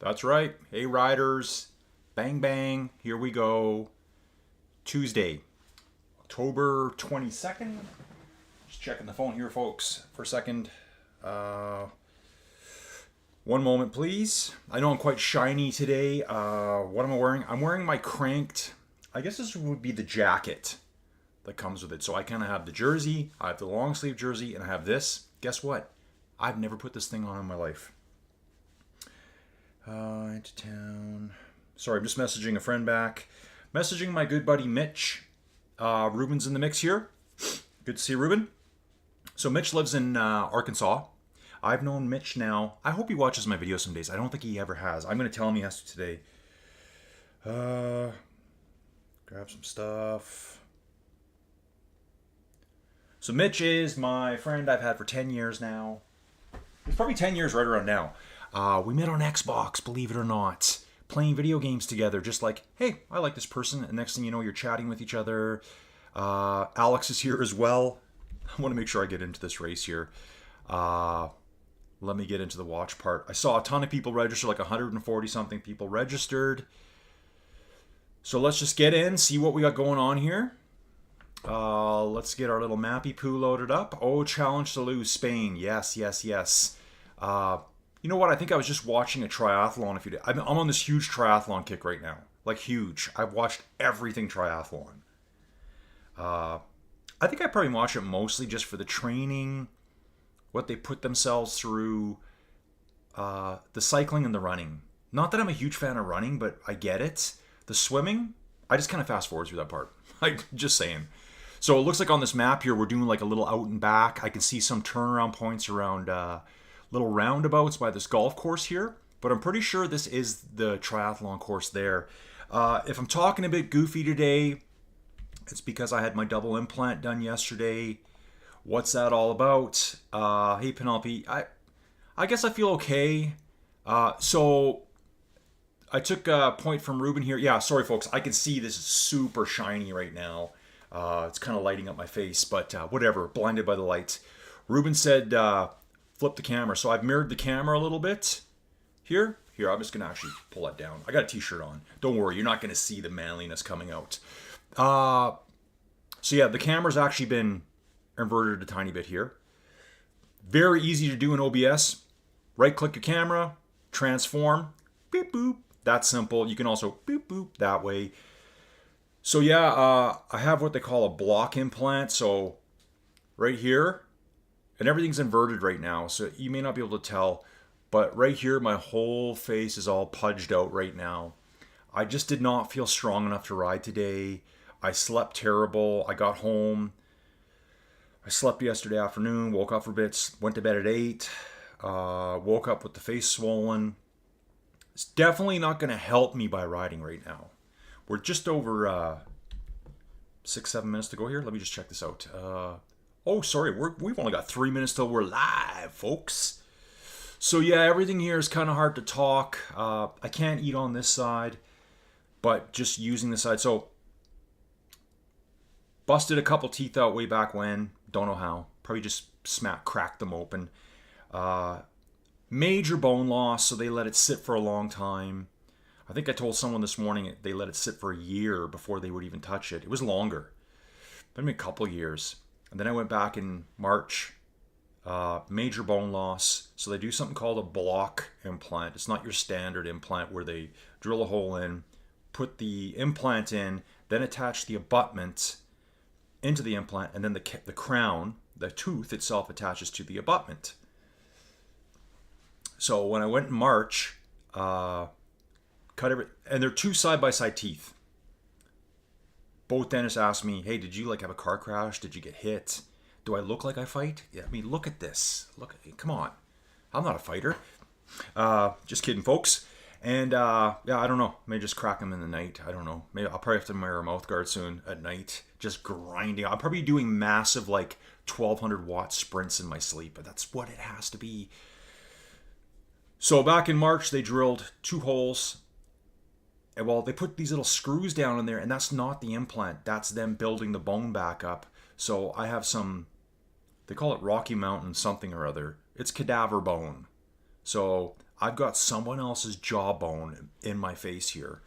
That's right. Hey, riders. Bang, bang. Here we go. Tuesday, October 22nd. Just checking the phone here, folks, for a second. One moment, please. I know I'm quite shiny today. What am I wearing? I'm wearing my cranked, I guess this would be the jacket that comes with it. So I kind of have the jersey, I have the long sleeve jersey, and I have this. Guess what? I've never put this thing on in my life. Into town. Sorry, I'm just messaging a friend back. Messaging my good buddy Mitch. Ruben's in the mix here. Good to see Ruben. So Mitch lives in Arkansas. I've known Mitch now. I hope he watches my videos some days. I don't think he ever has. I'm going to tell him he has to today. Grab some stuff. So Mitch is my friend I've had for 10 years now. It's probably 10 years right around now. We met on Xbox, believe it or not. Playing video games together, just like, hey, I like this person. And next thing you know, you're chatting with each other. Alex is here as well. I want to make sure I get into this race here. Let me get into the watch part. I saw a ton of people register, like 140 something people registered. So let's just get in, see what we got going on here. Let's get our little mappy poo loaded up. Oh, challenge to lose Spain. Yes, yes, yes. You know what? I think I was just watching a triathlon a few days. I'm on this huge triathlon kick right now. Like huge. I've watched everything triathlon. I think I probably watch it mostly just for the training, what they put themselves through, the cycling and the running. Not that I'm a huge fan of running, but I get it. The swimming, I just kind of fast forward through that part. Like, just saying. So it looks like on this map here, we're doing like a little out and back. I can see some turnaround points around little roundabouts by this golf course here. But I'm pretty sure this is the triathlon course there. If I'm talking a bit goofy today, it's because I had my double implant done yesterday. What's that all about? Hey, Penelope. I guess I feel okay. So I took a point from Ruben here. Yeah, sorry, folks. I can see this is super shiny right now. It's kind of lighting up my face, but whatever. Blinded by the light. Ruben said flip the camera. So I've mirrored the camera a little bit here. Here, I'm just going to actually pull that down. I got a t-shirt on. Don't worry. You're not going to see the manliness coming out. So yeah, the camera's actually been inverted a tiny bit here. Very easy to do in OBS. Right-click your camera, transform, beep boop. That's simple. You can also beep boop that way. So yeah, I have what they call a block implant. So right here, and everything's inverted right now, so you may not be able to tell, but right here, my whole face is all pudged out right now. I just did not feel strong enough to ride today. I slept terrible. I got home. I slept yesterday afternoon, woke up for bits, went to bed at 8, woke up with the face swollen. It's definitely not going to help me by riding right now. We're just over 6-7 minutes to go here. Let me just check this out. Oh, sorry, we've only got 3 minutes till we're live, folks. So yeah, everything here is kind of hard to talk. I can't eat on this side, but just using this side. So busted a couple teeth out way back when. Don't know how. Probably just cracked them open. Major bone loss, so they let it sit for a long time. I think I told someone this morning they let it sit for a year before they would even touch it. It was longer. Maybe a couple years. And then I went back in March. Major bone loss. So they do something called a block implant. It's not your standard implant where they drill a hole in, put the implant in, then attach the abutment into the implant, and then the crown, the tooth itself, attaches to the abutment. So when I went in March, cut every, and they're two side-by-side teeth. Both dentists asked me, hey, did you have a car crash? Did you get hit? Do I look like I fight? Yeah, I mean, look at this. Come on. I'm not a fighter. Just kidding, folks. And yeah, I don't know. Maybe just crack them in the night. I don't know. Maybe I'll probably have to wear a mouth guard soon at night. Just grinding. I'm probably doing massive 1200 watt sprints in my sleep, but that's what it has to be. So back in March, they drilled 2 holes. And well, they put these little screws down in there, and that's not the implant. That's them building the bone back up. So I have some, they call it Rocky Mountain something or other. It's cadaver bone. So I've got someone else's jawbone in my face here.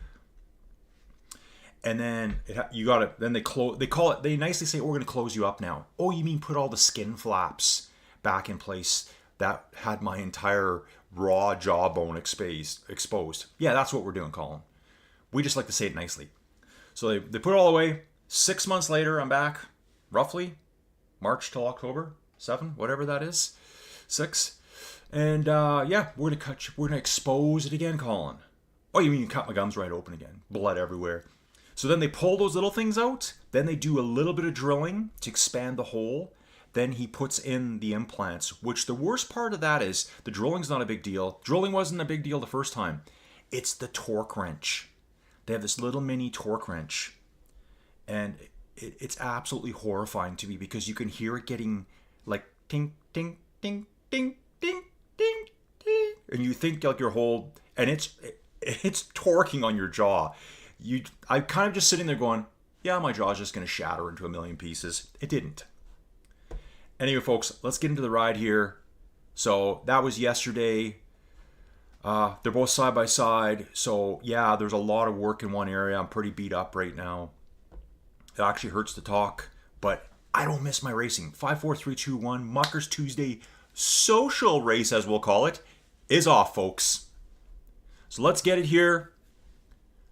And then you got to, then they close, they call it, they nicely say, oh, we're going to close you up now. Oh, you mean put all the skin flaps back in place that had my entire raw jawbone exposed. Yeah, that's what we're doing, Colin. We just like to say it nicely. So they put it all away. 6 months later, I'm back, roughly March till October 7, whatever that is, 6. And yeah, we're gonna expose it again, Colin. Oh, you mean you cut my gums right open again? Blood everywhere. So then they pull those little things out. Then they do a little bit of drilling to expand the hole. Then he puts in the implants, which the worst part of that is the drilling's not a big deal. Drilling wasn't a big deal the first time. It's the torque wrench. They have this little mini torque wrench. And it's absolutely horrifying to me because you can hear it getting like ting, ting, ting, ting, ting, ting, ting. And you think like your whole, and it's torquing on your jaw. I'm kind of just sitting there going, yeah, my jaw's just going to shatter into a million pieces. It didn't. Anyway, folks, let's get into the ride here. So that was yesterday. They're both side by side. So yeah, there's a lot of work in one area. I'm pretty beat up right now. It actually hurts to talk, but I don't miss my racing. 5, 4, 3, 2, 1. Muckers Tuesday social race, as we'll call it, is off, folks. So let's get it here.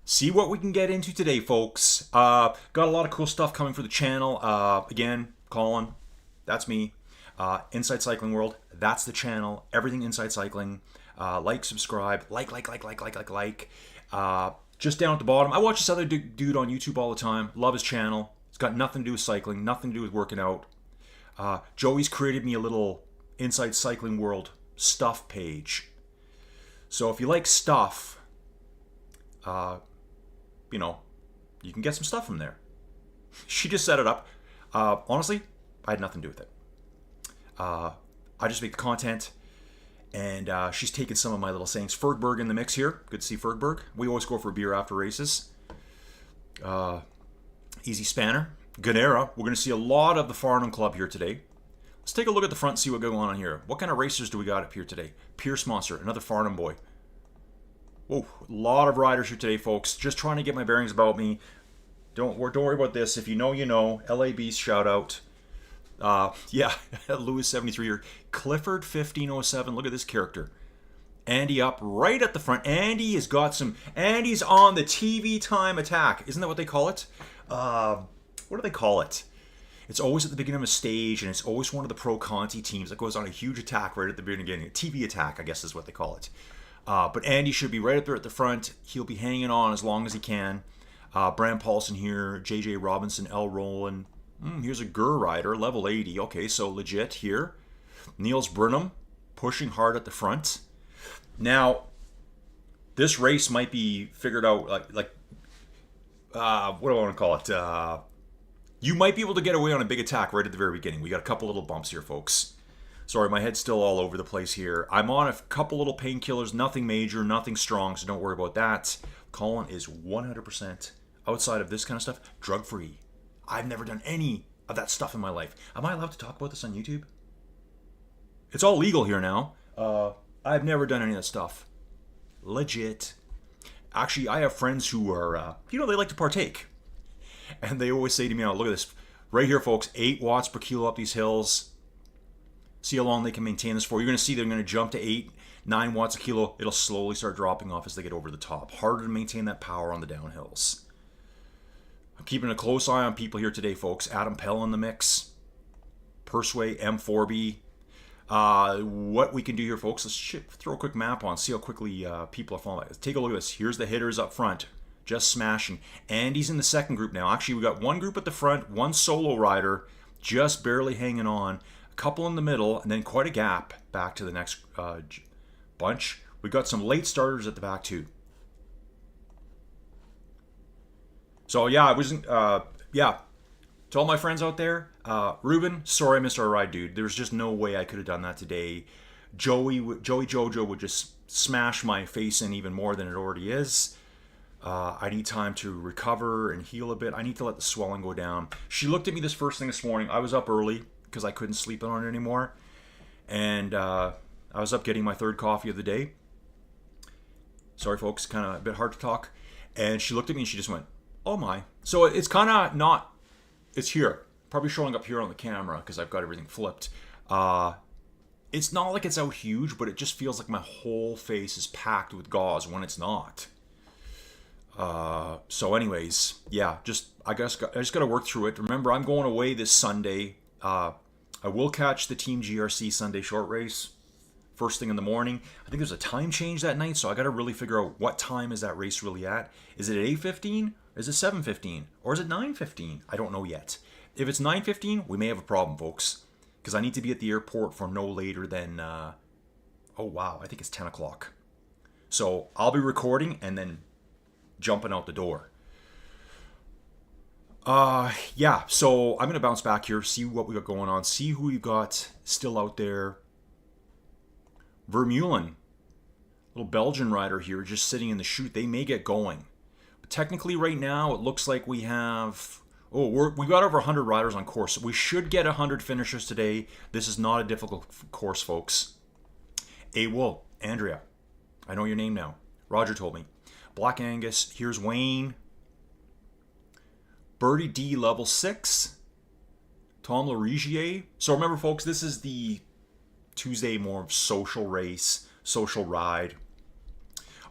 See what we can get into today, folks. Got a lot of cool stuff coming for the channel. Again, Colin, that's me. Inside Cycling World, that's the channel. Everything Inside Cycling. Like, subscribe, like. Just down at the bottom, I watch this other dude on YouTube all the time. Love his channel. It's got nothing to do with cycling, nothing to do with working out. Joey's created me a little Inside Cycling World stuff page. So if you like stuff, you know, you can get some stuff from there. She just set it up. Honestly, I had nothing to do with it. I just make the content. And she's taken some of my little sayings. Fergberg in the mix here. Good to see Fergberg. We always go for a beer after races. Easy Spanner. Ganera. We're going to see a lot of the Farnham Club here today. Let's take a look at the front and see what's going on here. What kind of racers do we got up here today? Pierce Monster, another Farnham boy. Whoa, a lot of riders here today, folks. Just trying to get my bearings about me. Don't worry about this. If you know, you know. LA Beast shout out. Yeah, Lewis 73 here. Clifford 1507. Look at this character. Andy up right at the front. Andy has got some. Andy's on the TV time attack. Isn't that what they call it? What do they call it? It's always at the beginning of a stage, and it's always one of the Pro Conti teams that goes on a huge attack right at the beginning. A TV attack, I guess is what they call it. But Andy should be right up there at the front. He'll be hanging on as long as he can. Bram Paulson here. JJ Robinson, L. Rowland. Here's a Gur rider, level 80. Okay, so legit here. Niels Brunham pushing hard at the front. Now, this race might be figured out like what do I want to call it? You might be able to get away on a big attack right at the very beginning. We got a couple little bumps here, folks. Sorry, my head's still all over the place here. I'm on a couple little painkillers, nothing major, nothing strong, so don't worry about that. Colin is 100% outside of this kind of stuff, drug-free. I've never done any of that stuff in my life. Am I allowed to talk about this on YouTube? It's all legal here now. I've never done any of that stuff. Legit. Actually, I have friends who are, they like to partake. And they always say to me, oh, look at this. Right here, folks, 8 watts per kilo up these hills. See how long they can maintain this for. You're going to see they're going to jump to 8, 9 watts a kilo. It'll slowly start dropping off as they get over the top. Harder to maintain that power on the downhills. I'm keeping a close eye on people here today, folks. Adam Pell in the mix. Persway, M4B. What we can do here, folks, let's throw a quick map on, see how quickly people are following. Let's take a look at this. Here's the hitters up front. Just smashing. Andy's in the second group now. Actually, we got one group at the front, one solo rider, just barely hanging on. A couple in the middle, and then quite a gap back to the next bunch. We got some late starters at the back, too. So, yeah, I wasn't, to all my friends out there, Ruben, sorry I missed our ride, dude. There's just no way I could have done that today. Joey Jojo would just smash my face in even more than it already is. I need time to recover and heal a bit. I need to let the swelling go down. She looked at me this first thing this morning. I was up early because I couldn't sleep on it anymore. And I was up getting my third coffee of the day. Sorry, folks, kind of a bit hard to talk. And she looked at me and she just went, "Oh my." So it's kind of not, it's here. Probably showing up here on the camera because I've got everything flipped. It's not like it's out huge, but it just feels like my whole face is packed with gauze when it's not. So anyways, yeah, I just got to work through it. Remember, I'm going away this Sunday. I will catch the Team GRC Sunday short race first thing in the morning. I think there's a time change that night, so I got to really figure out what time is that race really at. Is it at 8:15? Is it 7:15? Or is it 9:15? I don't know yet. If it's 9:15, we may have a problem, folks, because I need to be at the airport for no later than, I think it's 10 o'clock. So I'll be recording and then jumping out the door. So I'm going to bounce back here, see what we got going on, see who we've got still out there. Vermeulen, little Belgian rider here, just sitting in the chute. They may get going. But technically right now, it looks like we have... we got over 100 riders on course. We should get 100 finishers today. This is not a difficult course, folks. Andrea, I know your name now. Roger told me. Black Angus, here's Wayne. Birdie D, level 6. Tom Larigier. So remember, folks, this is the Tuesday more social race, social ride.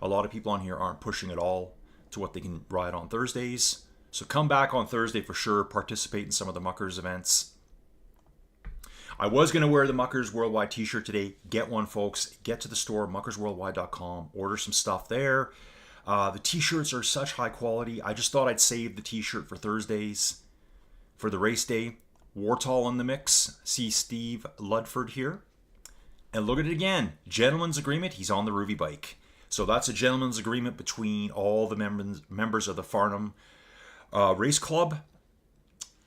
A lot of people on here aren't pushing at all to what they can ride on Thursdays. So come back on Thursday for sure. Participate in some of the Muckers events. I was going to wear the Muckers Worldwide t-shirt today. Get one, folks. Get to the store, muckersworldwide.com. Order some stuff there. The t-shirts are such high quality. I just thought I'd save the t-shirt for Thursdays for the race day. Wartall in the mix. See Steve Ludford here. And look at it again. Gentleman's agreement. He's on the Rouvy bike. So that's a gentleman's agreement between all the members of the Farnham Race Club.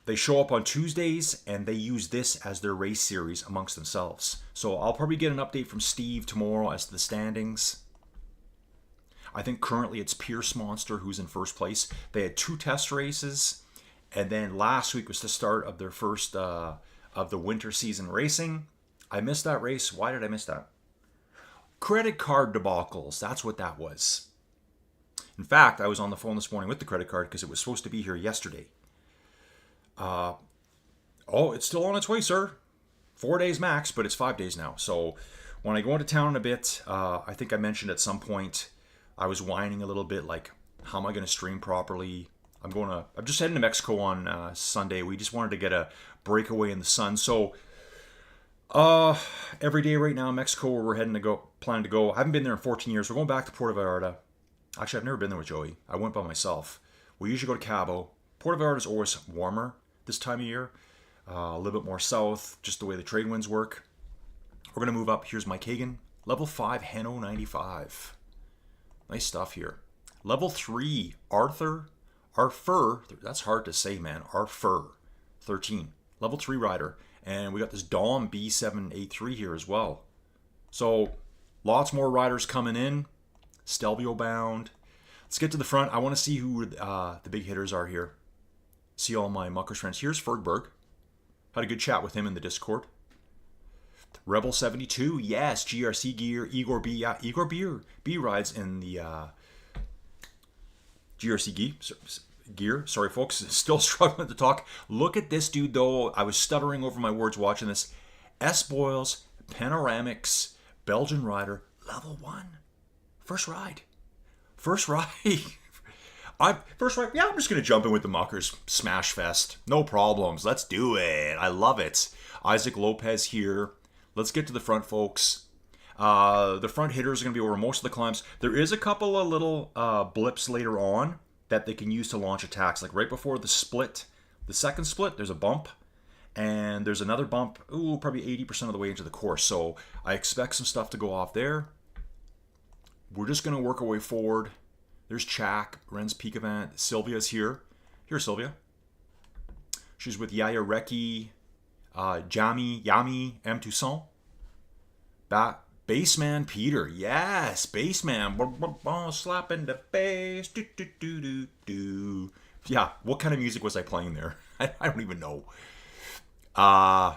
They show up on Tuesdays and they use this as their race series amongst themselves. So I'll probably get an update from Steve tomorrow as to the standings. I think currently it's Pierce Monster who's in first place. They had 2 test races, and then last week was the start of their first of the winter season racing. I missed that race. Why did I miss that? Credit card debacles. That's what that was. In fact, I was on the phone this morning with the credit card because it was supposed to be here yesterday. It's still on its way, sir. 4 days max, but it's 5 days now. So when I go into town in a bit, I think I mentioned at some point, I was whining a little bit, like, how am I going to stream properly? I'm just heading to Mexico on Sunday. We just wanted to get a breakaway in the sun. So every day right now in Mexico, where we're planning to go. I haven't been there in 14 years. We're going back to Puerto Vallarta. Actually, I've never been there with Joey. I went by myself. We usually go to Cabo. Puerto Vallarta is always warmer this time of year. A little bit more south, just the way the trade winds work. We're going to move up. Here's Mike Hagan. Level 5, Heno 95. Nice stuff here. Level 3, Arthur. That's hard to say, man. Arthur 13. Level 3 rider. And we got this Dom B783 here as well. So lots more riders coming in. Stelvio bound. Let's get to the front. I want to see who the big hitters are here. See all my Muckers friends. Here's Fergberg. Had a good chat with him in the Discord. Rebel 72. Yes, GRC gear. Igor B. Yeah, Igor B rides in the GRC gear. Sorry, folks. Still struggling to talk. Look at this dude, though. I was stuttering over my words watching this. S. Boyles, Panoramics, Belgian rider, level 1. First ride. I'm just going to jump in with the Muckers. Smash Fest. No problems. Let's do it. I love it. Isaac Lopez here. Let's get to the front, folks. The front hitters are going to be over most of the climbs. There is a couple of little blips later on that they can use to launch attacks. Like right before the split, the second split, there's a bump. And there's another bump, probably 80% of the way into the course. So I expect some stuff to go off there. We're just going to work our way forward. There's Chak, Ren's Peak Event. Sylvia's here. Here's Sylvia. She's with Yaya Reki, Yami, M. Toussaint. Bassman Peter. Yes, Bassman. Slapping the bass. Do, do, do, do, do. Yeah, what kind of music was I playing there? I don't even know. I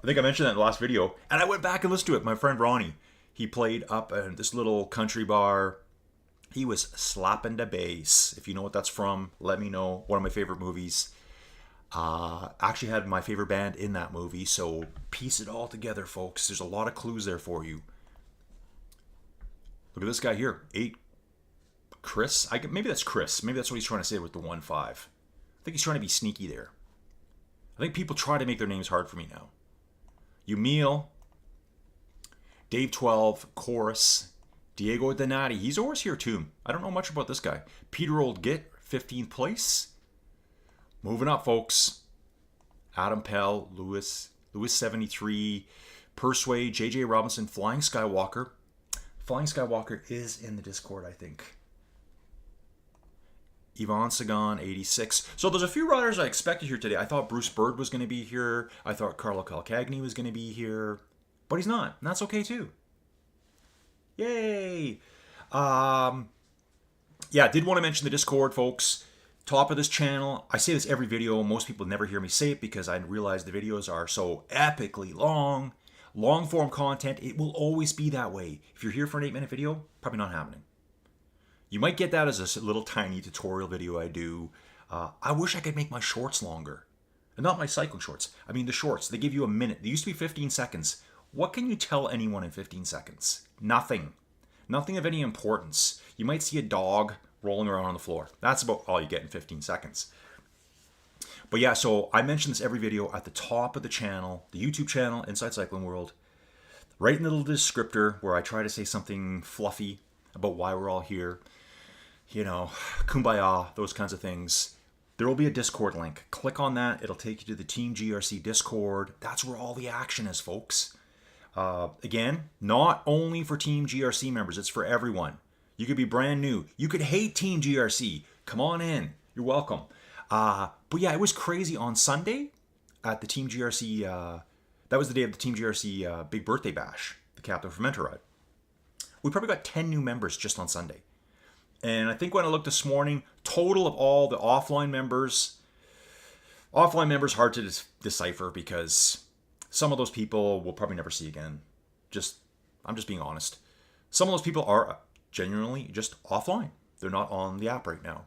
think I mentioned that in the last video. And I went back and listened to it. My friend Ronnie, he played up at this little country bar He was slapping the bass. If you know what that's from, let me know. One of my favorite movies. Actually had my favorite band in that movie, so piece it all together, folks. There's a lot of clues there for you. Look at this guy here. 8 Chris. Maybe that's Chris. Maybe that's what he's trying to say with the 1-5. I think he's trying to be sneaky there. I think people try to make their names hard for me now. Umil, Dave 12, Chorus, Diego Donati. He's always here too. I don't know much about this guy. Peter Old Git, 15th place. Moving up, folks. Adam Pell, Lewis 73, Persuade, JJ Robinson, Flying Skywalker. Flying Skywalker is in the Discord, I think. Yvonne Sagan, 86. So there's a few riders I expected here today. I thought Bruce Bird was going to be here. I thought Carlo Calcagni was going to be here. But he's not. And that's okay, too. Yay! Yeah, did want to mention the Discord, folks. Top of this channel. I say this every video. Most people never hear me say it because I realize the videos are so epically long. Long form content. It will always be that way. If you're here for an 8-minute video, probably not happening. You might get that as a little tiny tutorial video I do. I wish I could make my shorts longer. And not my cycling shorts. I mean the shorts. They give you a minute. They used to be 15 seconds. What can you tell anyone in 15 seconds? Nothing. Nothing of any importance. You might see a dog rolling around on the floor. That's about all you get in 15 seconds. But yeah, so I mention this every video at the top of the channel, the YouTube channel, Inside Cycling World. Right in the little descriptor where I try to say something fluffy about why we're all here. You know, kumbaya, those kinds of things. There will be a Discord link. Click on that. It'll take you to the Team GRC Discord. That's where all the action is, folks. Again, not only for Team GRC members. It's for everyone. You could be brand new. You could hate Team GRC. Come on in. You're welcome. But yeah, it was crazy on Sunday at the Team GRC. That was the day of the Team GRC Big Birthday Bash, the Captain Fermenter ride. We probably got 10 new members just on Sunday. And I think when I looked this morning, total of all the offline members hard to decipher because some of those people we'll probably never see again. I'm just being honest. Some of those people are genuinely just offline. They're not on the app right now.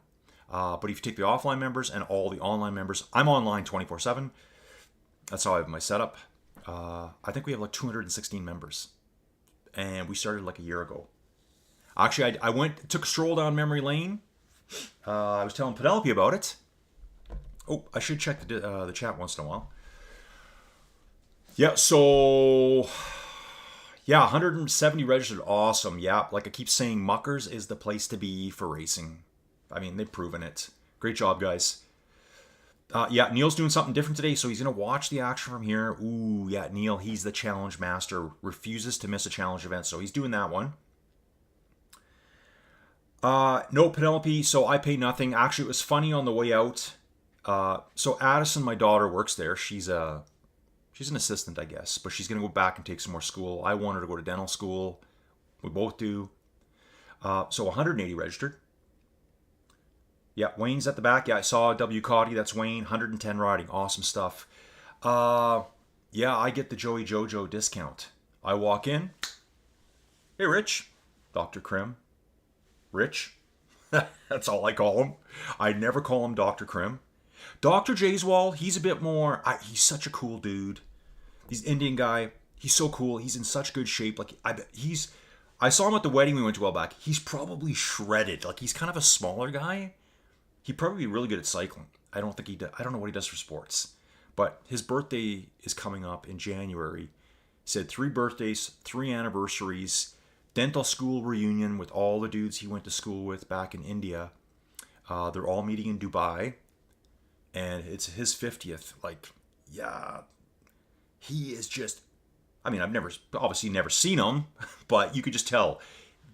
But if you take the offline members and all the online members, I'm online 24/7. That's how I have my setup. I think we have like 216 members. And we started like a year ago. Actually, I took a stroll down memory lane. I was telling Penelope about it. Oh, I should check the chat once in a while. Yeah, so... Yeah, 170 registered. Awesome. Yeah, like I keep saying, Muckers is the place to be for racing. I mean, they've proven it. Great job, guys. Yeah, Neil's doing something different today, so he's going to watch the action from here. Ooh, yeah, Neil, he's the challenge master. Refuses to miss a challenge event, so he's doing that one. No, Penelope, so I pay nothing. Actually, it was funny on the way out. So Addison, my daughter, works there. She's an assistant, I guess, but she's going to go back and take some more school. I want her to go to dental school. We both do. So 180 registered. Yeah, Wayne's at the back. Yeah, I saw W. Cotty. That's Wayne. 110 riding. Awesome stuff. Yeah, I get the Joey Jojo discount. I walk in. Hey, Rich. Dr. Krim. Rich. That's all I call him. I never call him Dr. Krim. Dr. Jayswal, he's a bit more... he's such a cool dude. He's an Indian guy. He's so cool. He's in such good shape. Like I saw him at the wedding we went to a while back. He's probably shredded. Like, he's kind of a smaller guy. He'd probably be really good at cycling. I don't know what he does for sports. But his birthday is coming up in January. He said 3 birthdays, 3 anniversaries, dental school reunion with all the dudes he went to school with back in India. They're all meeting in Dubai. And it's his 50th. Like, yeah, he is just... I mean, I've obviously never seen him, but you could just tell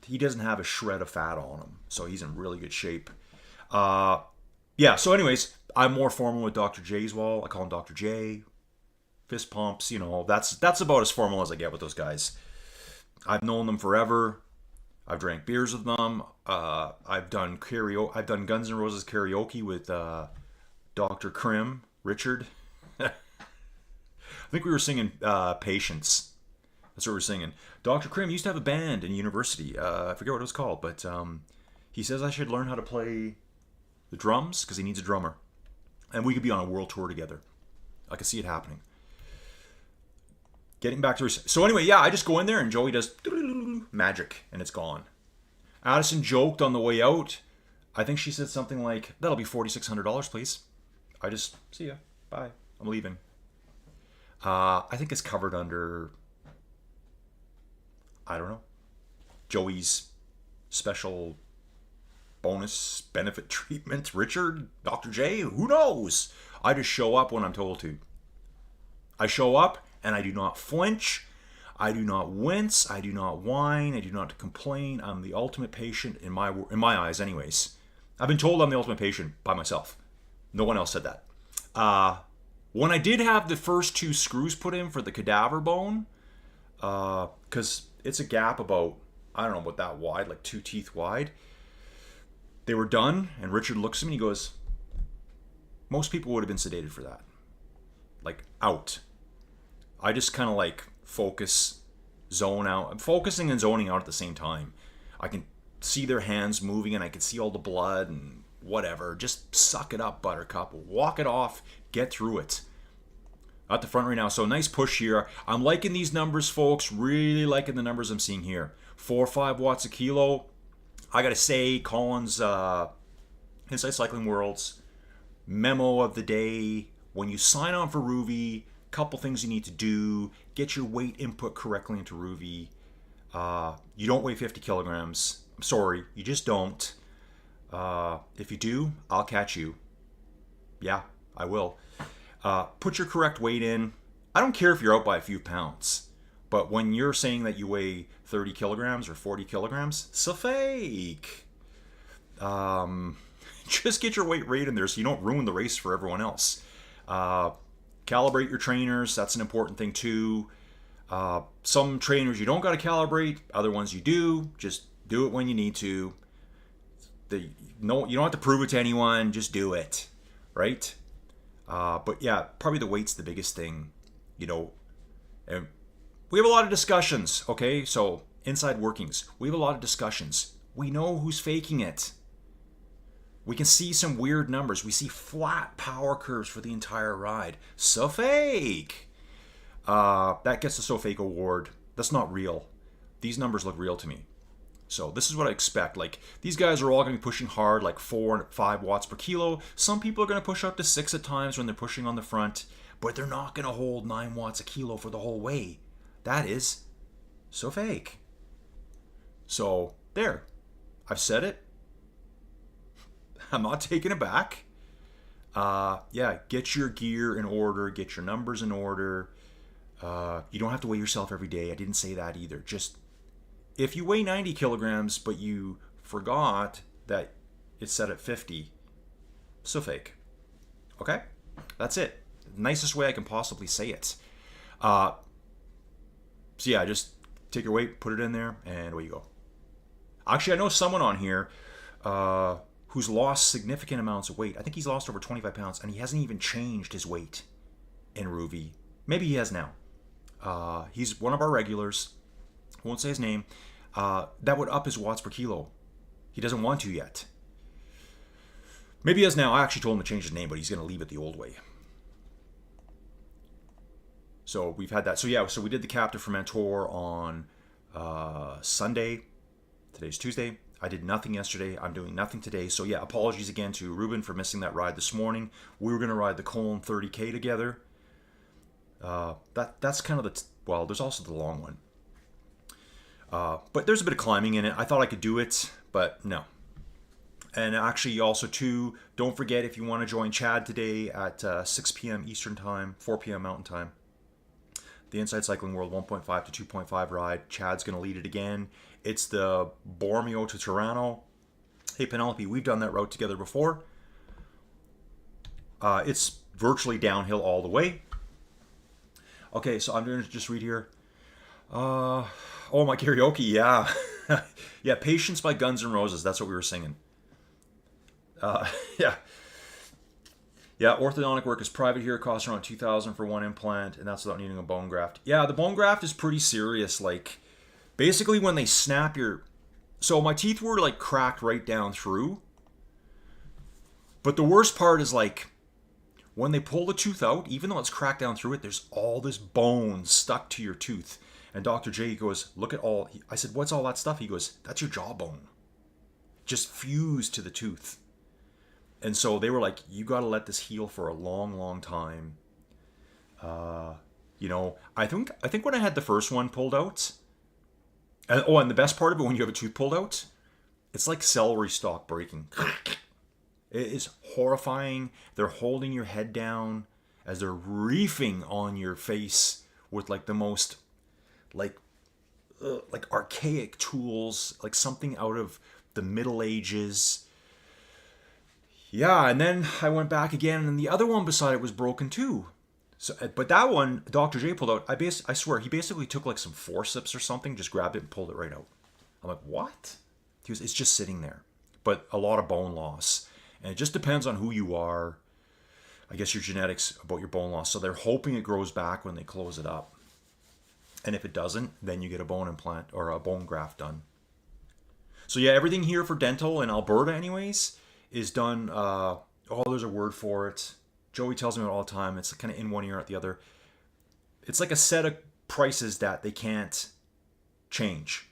he doesn't have a shred of fat on him. So he's in really good shape. Yeah, so anyways, I'm more formal with Dr. Jayswal. I call him Dr. J. Fist pumps, that's about as formal as I get with those guys. I've known them forever. I've drank beers with them. I've done karaoke. I've done Guns N' Roses karaoke with Dr. Krim, Richard. I think we were singing Patience. That's what we were singing. Dr. Krim used to have a band in university. I forget what it was called, but He says I should learn how to play the drums because he needs a drummer. And we could be on a world tour together. I could see it happening. Getting back to... So anyway, yeah, I just go in there and Joey does magic and it's gone. Addison joked on the way out. I think she said something like, that'll be $4,600, please. I just, see ya. Bye. I'm leaving. I think it's covered under, I don't know, Joey's special bonus benefit treatment. Richard, Dr. J, who knows? I just show up when I'm told to. I show up and I do not flinch. I do not wince. I do not whine. I do not complain. I'm the ultimate patient in my eyes anyways. I've been told I'm the ultimate patient by myself. No one else said that. When I did have the first 2 screws put in for the cadaver bone, because it's a gap about, I don't know, about that wide, like 2 teeth wide. They were done, and Richard looks at me and he goes, most people would have been sedated for that. Like, out. I just kind of like focus, zone out. I'm focusing and zoning out at the same time. I can see their hands moving and I can see all the blood and whatever. Just suck it up, Buttercup. Walk it off. Get through it. At the front right now. So nice push here. I'm liking these numbers, folks. Really liking the numbers I'm seeing here. 4 or 5 watts a kilo. I got to say, Colin's Inside Cycling World's memo of the day. When you sign on for Rouvy, couple things you need to do. Get your weight input correctly into Rouvy. You don't weigh 50 kilograms. I'm sorry. You just don't. If you do, I'll catch you. Yeah, I will. Put your correct weight in. I don't care if you're out by a few pounds. But when you're saying that you weigh 30 kilograms or 40 kilograms, it's a fake. Just get your weight right in there so you don't ruin the race for everyone else. Calibrate your trainers. That's an important thing too. Some trainers you don't got to calibrate. Other ones you do. Just do it when you need to. You don't have to prove it to anyone. Just do it. Right? But yeah, probably the weight's the biggest thing. And we have a lot of discussions. Okay? So, inside workings. We have a lot of discussions. We know who's faking it. We can see some weird numbers. We see flat power curves for the entire ride. So fake. That gets the So Fake award. That's not real. These numbers look real to me. So this is what I expect. Like, these guys are all going to be pushing hard, like 4 and 5 watts per kilo. Some people are going to push up to 6 at times when they're pushing on the front, but they're not going to hold 9 watts a kilo for the whole way. That is so fake. So there. I've said it. I'm not taking it back. Yeah, get your gear in order. Get your numbers in order. You don't have to weigh yourself every day. I didn't say that either. Just, if you weigh 90 kilograms, but you forgot that it's set at 50, so fake. Okay? That's it. Nicest way I can possibly say it. So yeah, just take your weight, put it in there, and away you go. Actually, I know someone on here who's lost significant amounts of weight. I think he's lost over 25 pounds, and he hasn't even changed his weight in Rouvy. Maybe he has now. He's one of our regulars. Won't say his name. That would up his watts per kilo. He doesn't want to yet. Maybe he has now. I actually told him to change his name, but he's going to leave it the old way. So we've had that. So yeah, so we did the Captive Fermentor on Sunday. Today's Tuesday. I did nothing yesterday. I'm doing nothing today. So yeah, apologies again to Ruben for missing that ride this morning. We were going to ride the Cologne 30K together. That's kind of well, there's also the long one. But there's a bit of climbing in it. I thought I could do it, but no. And actually also too, don't forget if you want to join Chad today at 6 p.m. Eastern Time, 4 p.m. Mountain Time. The Inside Cycling World 1.5 to 2.5 ride. Chad's going to lead it again. It's the Bormio to Toronto. Hey, Penelope, we've done that route together before. It's virtually downhill all the way. Okay, so I'm going to just read here. Oh, my karaoke, yeah. Yeah, Patience by Guns N' Roses. That's what we were singing. Yeah. Yeah, orthodontic work is private here. It costs around $2,000 for one implant, and that's without needing a bone graft. Yeah, the bone graft is pretty serious. Like, basically when they snap your So my teeth were like cracked right down through. But the worst part is like when they pull the tooth out, even though it's cracked down through it, there's all this bone stuck to your tooth. And Dr. J goes, look at all. I said, what's all that stuff? He goes, that's your jawbone. Just fused to the tooth. And so they were like, you got to let this heal for a long, long time. You know, I think when I had the first one pulled out, and the best part of it when you have a tooth pulled out, it's like celery stalk breaking. It is horrifying. They're holding your head down as they're reefing on your face with like the most like archaic tools, like something out of the Middle Ages. Yeah, and then I went back again, and the other one beside it was broken too. So, but that one, Dr. J pulled out. I swear, he basically took like some forceps or something, just grabbed it and pulled it right out. I'm like, what? He goes, it's just sitting there. But a lot of bone loss. And it just depends on who you are. I guess your genetics about your bone loss. So they're hoping it grows back when they close it up. And if it doesn't, then you get a bone implant or a bone graft done. So yeah, everything here for dental in Alberta anyways is done. There's a word for it. Joey tells me it all the time. It's kind of in one ear out the other. It's like a set of prices that they can't change.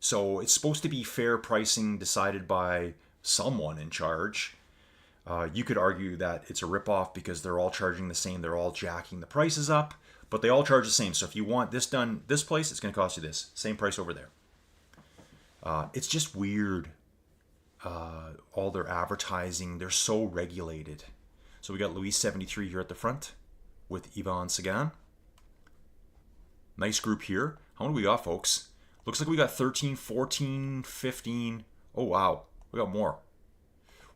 So it's supposed to be fair pricing decided by someone in charge. You could argue that it's a ripoff because they're all charging the same. They're all jacking the prices up, but they all charge the same. So if you want this done this place, it's going to cost you this. Same price over there. It's just weird. All their advertising, they're so regulated. So we got Louis 73 here at the front with Yvonne Sagan. Nice group here. How many we got, folks? Looks like we got 13, 14, 15. Oh, wow. We got more.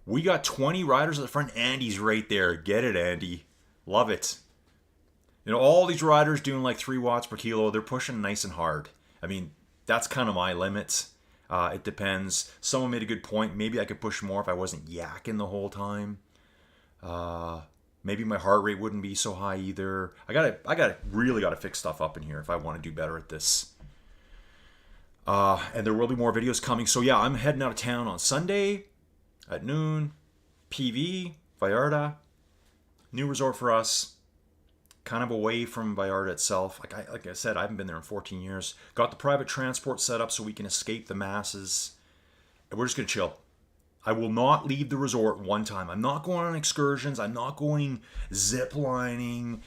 We got 20 riders at the front. Andy's right there. Get it, Andy. Love it. You know, all these riders doing like 3 watts per kilo. They're pushing nice and hard. I mean, that's kind of my limit. It depends. Someone made a good point. Maybe I could push more if I wasn't yakking the whole time. Maybe my heart rate wouldn't be so high either. I really gotta fix stuff up in here if I want to do better at this. And there will be more videos coming. So yeah, I'm heading out of town on Sunday at noon. PV, Vallarta, new resort for us. Kind of away from Vallarta itself. Like I said, I haven't been there in 14 years. Got the private transport set up so we can escape the masses. And we're just gonna chill. I will not leave the resort one time. I'm not going on excursions. I'm not going zip lining,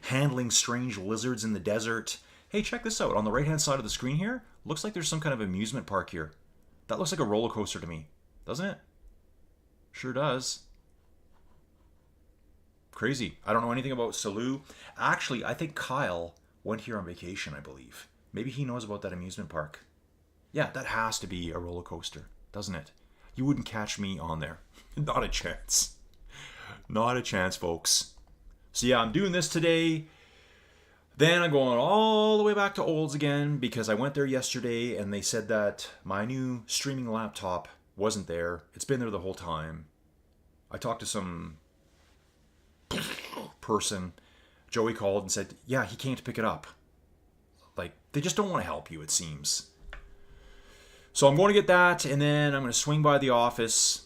handling strange lizards in the desert. Hey, check this out. On the right-hand side of the screen here, looks like there's some kind of amusement park here. That looks like a roller coaster to me. Doesn't it? Sure does. Crazy. I don't know anything about Salou. Actually, I think Kyle went here on vacation, I believe. Maybe he knows about that amusement park. Yeah, that has to be a roller coaster, doesn't it? You wouldn't catch me on there. Not a chance. Not a chance, folks. So yeah, I'm doing this today. Then I'm going all the way back to Olds again because I went there yesterday and they said that my new streaming laptop wasn't there. It's been there the whole time. I talked to some person. Joey called and said, yeah, he came to pick it up. Like, they just don't want to help you, it seems. So I'm going to get that, and then I'm going to swing by the office.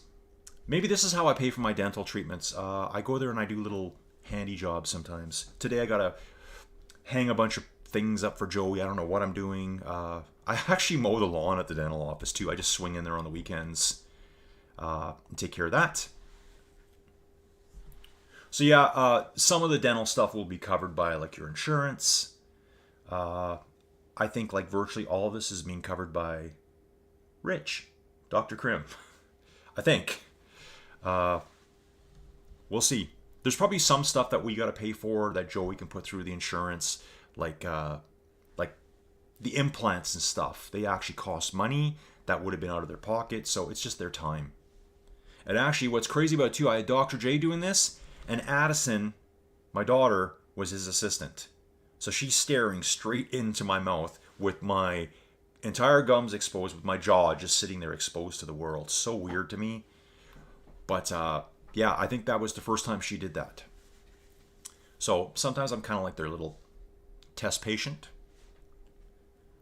Maybe this is how I pay for my dental treatments. I go there and I do little handy jobs sometimes. Today I got to hang a bunch of things up for Joey. I don't know what I'm doing. I actually mow the lawn at the dental office too. I just swing in there on the weekends and take care of that. So yeah, some of the dental stuff will be covered by like your insurance. I think like virtually all of this is being covered by Rich, Dr. Krim. I think. We'll see. There's probably some stuff that we got to pay for that Joey can put through the insurance, like the implants and stuff. They actually cost money that would have been out of their pocket, so it's just their time. And actually, what's crazy about it too, I had Dr. J doing this, and Addison, my daughter, was his assistant. So she's staring straight into my mouth with my entire gums exposed, with my jaw just sitting there exposed to the world. So weird to me. But yeah, I think that was the first time she did that. So sometimes I'm kind of like their little test patient.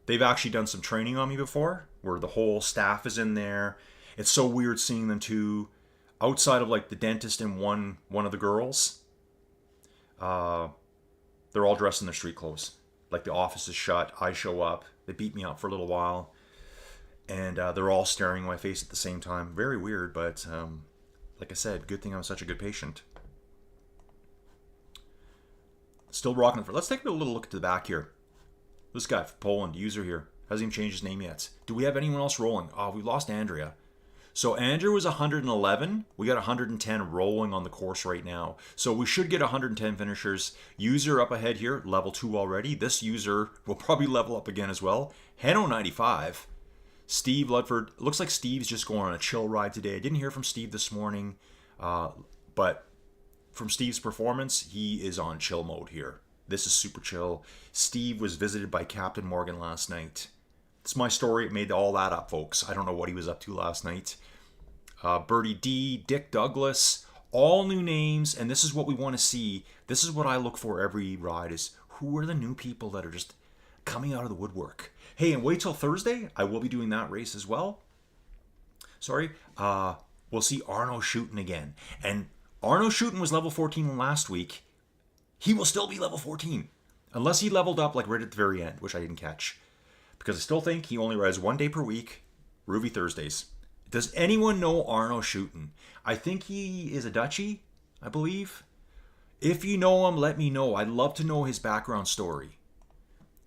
They've actually done some training on me before. where the whole staff is in there. It's so weird seeing them too. Outside of like the dentist and one of the girls, they're all dressed in their street clothes. Like the office is shut. I show up. They beat me up for a little while, and they're all staring in my face at the same time. Very weird, but like I said, good thing I'm such a good patient. Still rocking it for. Let's take a little look at the back here. This guy from Poland, user here, hasn't even changed his name yet. Do we have anyone else rolling? Oh, we lost Andrea. So Andrew was 111. We got 110 rolling on the course right now. So we should get 110 finishers. User up ahead here, level 2 already. This user will probably level up again as well. Heno 95. Steve Ludford. Looks like Steve's just going on a chill ride today. I didn't hear from Steve this morning. But from Steve's performance, he is on chill mode here. This is super chill. Steve was visited by Captain Morgan last night. It's my story. It made all that up, folks. I don't know what he was up to last night. Birdie D, Dick Douglas, all new names, and this is what we want to see. This is what I look for every ride, is who are the new people that are just coming out of the woodwork. Hey, and wait till Thursday. I will be doing that race as well. Sorry. We'll see Arno Schuten again. And Arno Schuten was level 14 last week. He will still be level 14. Unless he leveled up like right at the very end, which I didn't catch. Because I still think he only rides 1 day per week, Rouvy Thursdays. Does anyone know Arno Schuten? I think he is a Dutchie, I believe. If you know him, let me know. I'd love to know his background story.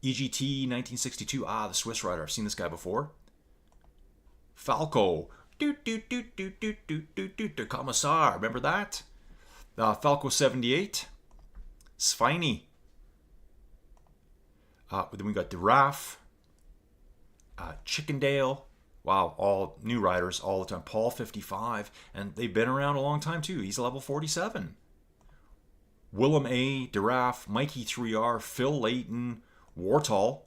EGT 1962. The Swiss rider. I've seen this guy before. Falco. Commissar. Remember that? Falco 78. Sveini. Then we got Giraffe. Chickendale. Wow, all new riders all the time. Paul 55, and they've been around a long time too. He's level 47. Willem A, Giraffe, Mikey 3R, Phil Layton, Wartall.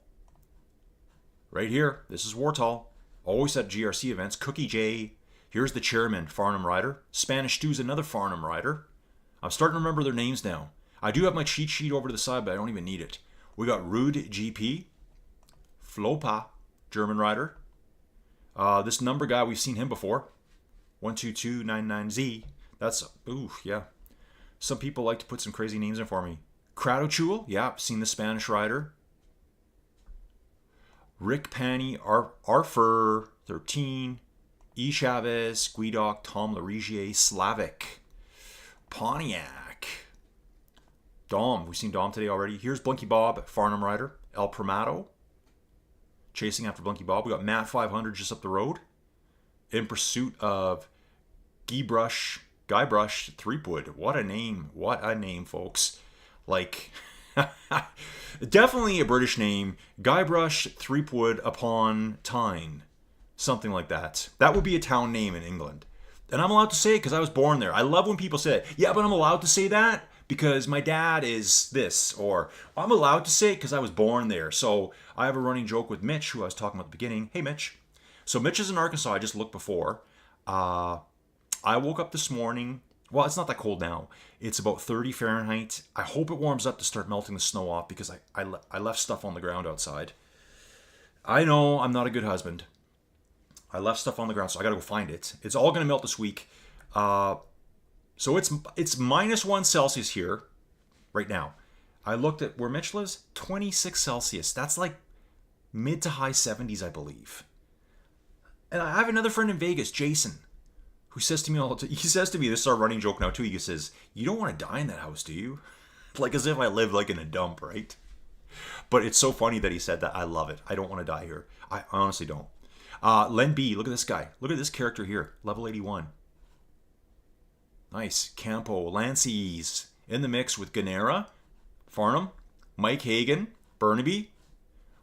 Right here, this is Wartall. Always at GRC events. Cookie J. Here's the chairman, Farnham rider. Spanish Stew's another Farnham rider. I'm starting to remember their names now. I do have my cheat sheet over to the side, but I don't even need it. We got Rude GP, Flopa, German rider. This number guy, we've seen him before. 12299Z. That's, ooh, yeah. Some people like to put some crazy names in for me. Kradochul, yeah, seen the Spanish rider. Rick Panny, Arfer 13. E. Chavez, Guidoc, Tom Larigier, Slavic. Pontiac. Dom, we've seen Dom today already. Here's Blinky Bob, Farnham rider. El Primato. Chasing after Blinky Bob. We got Matt 500 just up the road. In pursuit of Guybrush Threepwood. What a name. What a name, folks. Like, definitely a British name. Guybrush Threepwood upon Tyne. Something like that. That would be a town name in England. And I'm allowed to say it because I was born there. I love when people say it. Yeah, but I'm allowed to say that because my dad is this, or I'm allowed to say it because I was born there. So I have a running joke with Mitch, who I was talking about at the beginning. Hey, Mitch. So Mitch is in Arkansas. I just looked before. I woke up this morning. Well, it's not that cold now. It's about 30 Fahrenheit. I hope it warms up to start melting the snow off because I left stuff on the ground outside. I know I'm not a good husband. I left stuff on the ground, so I got to go find it. It's all going to melt this week. So it's -1 Celsius here right now. I looked at where Mitch lives, 26 Celsius. That's like mid to high 70s, I believe. And I have another friend in Vegas, Jason, who says to me all the time, he says to me, this is our running joke now too, he says, you don't want to die in that house, do you? Like as if I live like in a dump, right? But it's so funny that he said that. I love it. I don't want to die here. I honestly don't. Len B, look at this guy. Look at this character here, level 81. Nice. Campo, Lances in the mix with Ganera, Farnham, Mike Hagan, Burnaby.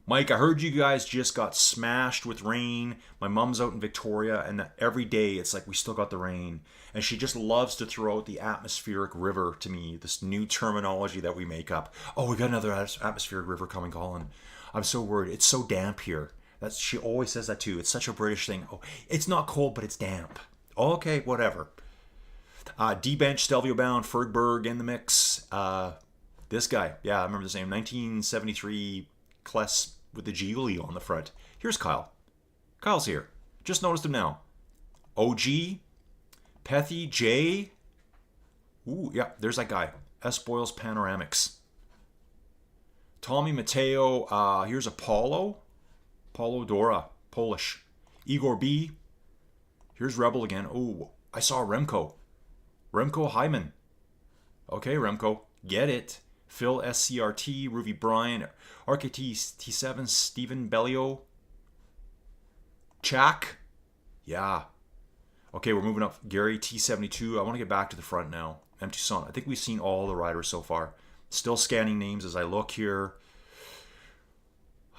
Mike, I heard you guys just got smashed with rain. My mom's out in Victoria, and every day it's like we still got the rain. And she just loves to throw out the atmospheric river to me, this new terminology that we make up. Oh, we got another atmospheric river coming, Colin. I'm so worried. It's so damp here. She always says that too. It's such a British thing. Oh, it's not cold, but it's damp. Okay, whatever. D-Bench, Stelvio Bound, Fergberg in the mix. This guy, yeah, I remember the name. 1973 Kless with the Giuli on the front. Here's Kyle. Kyle's here. Just noticed him now. OG, Pethy, J. Ooh, yeah, there's that guy. S. Boyle's Panoramics. Tommy Mateo. Here's Apollo. Paulo Dora, Polish. Igor B. Here's Rebel again. Oh, I saw Remco. Remco Hyman. Okay, Remco. Get it. Phil SCRT, Rouvy Bryan, RKT T7, Stephen Bellio. Chak. Yeah. Okay, we're moving up. Gary T72. I want to get back to the front now. Empty Sun. I think we've seen all the riders so far. Still scanning names as I look here.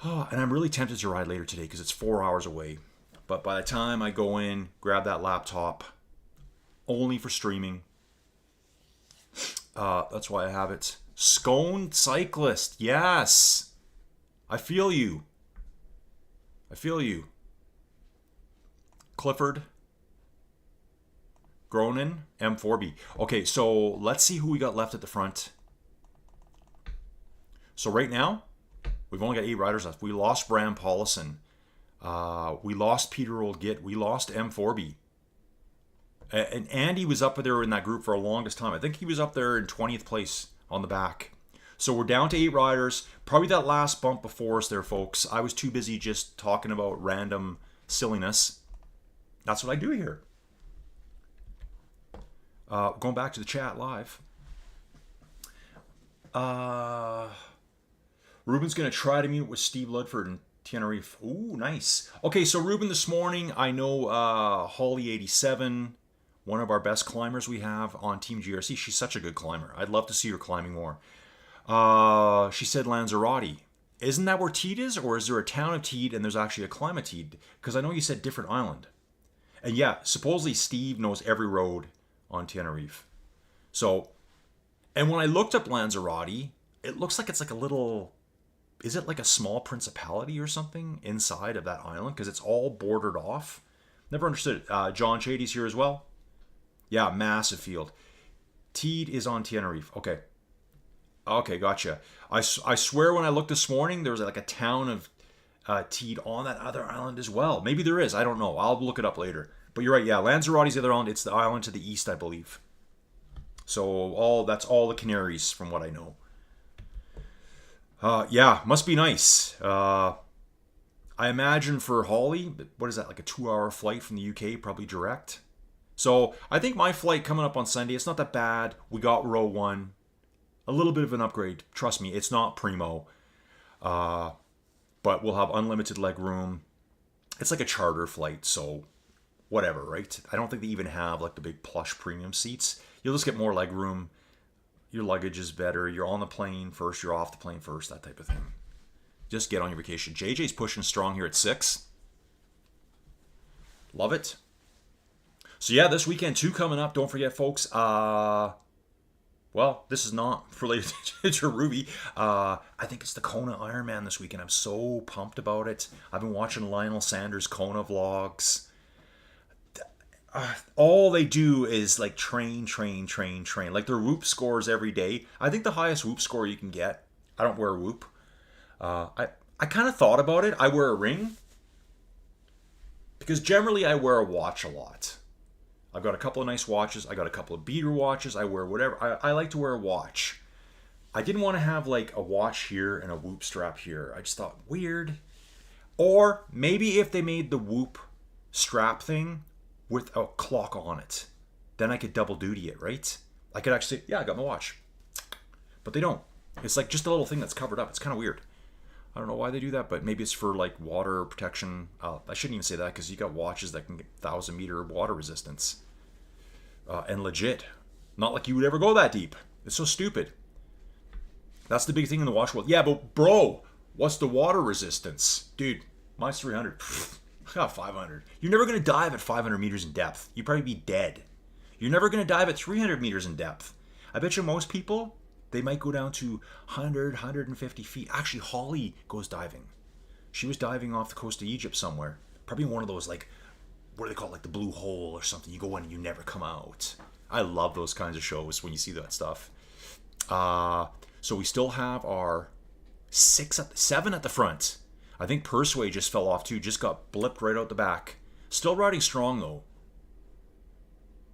Oh, and I'm really tempted to ride later today because it's 4 hours away. But by the time I go in, grab that laptop, only for streaming. That's why I have it. Scone Cyclist. Yes. I feel you. I feel you. Clifford. Gronin. M4B. Okay, so let's see who we got left at the front. So right now, we've only got 8 riders left. We lost Bram Paulison. We lost Peter Oldgit. We lost M4B. And Andy was up there in that group for the longest time. I think he was up there in 20th place on the back. So we're down to 8 riders. Probably that last bump before us there, folks. I was too busy just talking about random silliness. That's what I do here. Going back to the chat live. Ruben's going to try to meet with Steve Ludford and Tenerife. Ooh, nice. Okay, so Ruben this morning, I know Holly87, one of our best climbers we have on Team GRC. She's such a good climber. I'd love to see her climbing more. She said Lanzarote. Isn't that where Teed is? Or is there a town of Teed and there's actually a climb of Teed? Because I know you said different island. And yeah, supposedly Steve knows every road on Tenerife. So, and when I looked up Lanzarote, it looks like it's like a little... Is it like a small principality or something inside of that island? Because it's all bordered off. Never understood it. John Shady's here as well. Yeah, massive field. Teed is on Tenerife. Okay. Okay, gotcha. I swear when I looked this morning, there was like a town of Teed on that other island as well. Maybe there is. I don't know. I'll look it up later. But you're right. Yeah, Lanzarote's the other island. It's the island to the east, I believe. So that's all the Canaries from what I know. Yeah, must be nice. I imagine for Holly, what is that, like a 2-hour flight from the UK, probably direct? So I think my flight coming up on Sunday, it's not that bad. We got row 1. A little bit of an upgrade. Trust me, it's not primo. But we'll have unlimited leg room. It's like a charter flight, so whatever, right? I don't think they even have like the big plush premium seats. You'll just get more leg room. Your luggage is better. You're on the plane first. You're off the plane first. That type of thing. Just get on your vacation. JJ's pushing strong here at 6. Love it. So yeah, this weekend too coming up. Don't forget, folks. Well, this is not related to Rouvy. I think it's the Kona Ironman this weekend. I'm so pumped about it. I've been watching Lionel Sanders' Kona vlogs. All they do is like train. Like their whoop scores every day. I think the highest whoop score you can get. I don't wear a whoop. I kind of thought about it. I wear a ring. Because generally I wear a watch a lot. I've got a couple of nice watches. I got a couple of beater watches. I wear whatever. I like to wear a watch. I didn't want to have like a watch here and a whoop strap here. I just thought, weird. Or maybe if they made the whoop strap thing with a clock on it, then I could double duty it, right? I could actually say, yeah, I got my watch. But they don't. It's like just a little thing that's covered up. It's kind of weird. I don't know why they do that, but maybe it's for like water protection. I shouldn't even say that because you got watches that can get 1,000-meter water resistance. And legit. Not like you would ever go that deep. It's so stupid. That's the big thing in the watch world. Yeah, but bro, what's the water resistance? Dude, mine's 300. I got 500. You're never going to dive at 500 meters in depth. You'd probably be dead. You're never going to dive at 300 meters in depth. I bet you most people, they might go down to 100, 150 feet. Actually, Holly goes diving. She was diving off the coast of Egypt somewhere. Probably one of those, like, what do they call it? Like the blue hole or something. You go in and you never come out. I love those kinds of shows when you see that stuff. So we still have our 7 at the front. I think Persuade just fell off too, just got blipped right out the back. Still riding strong though.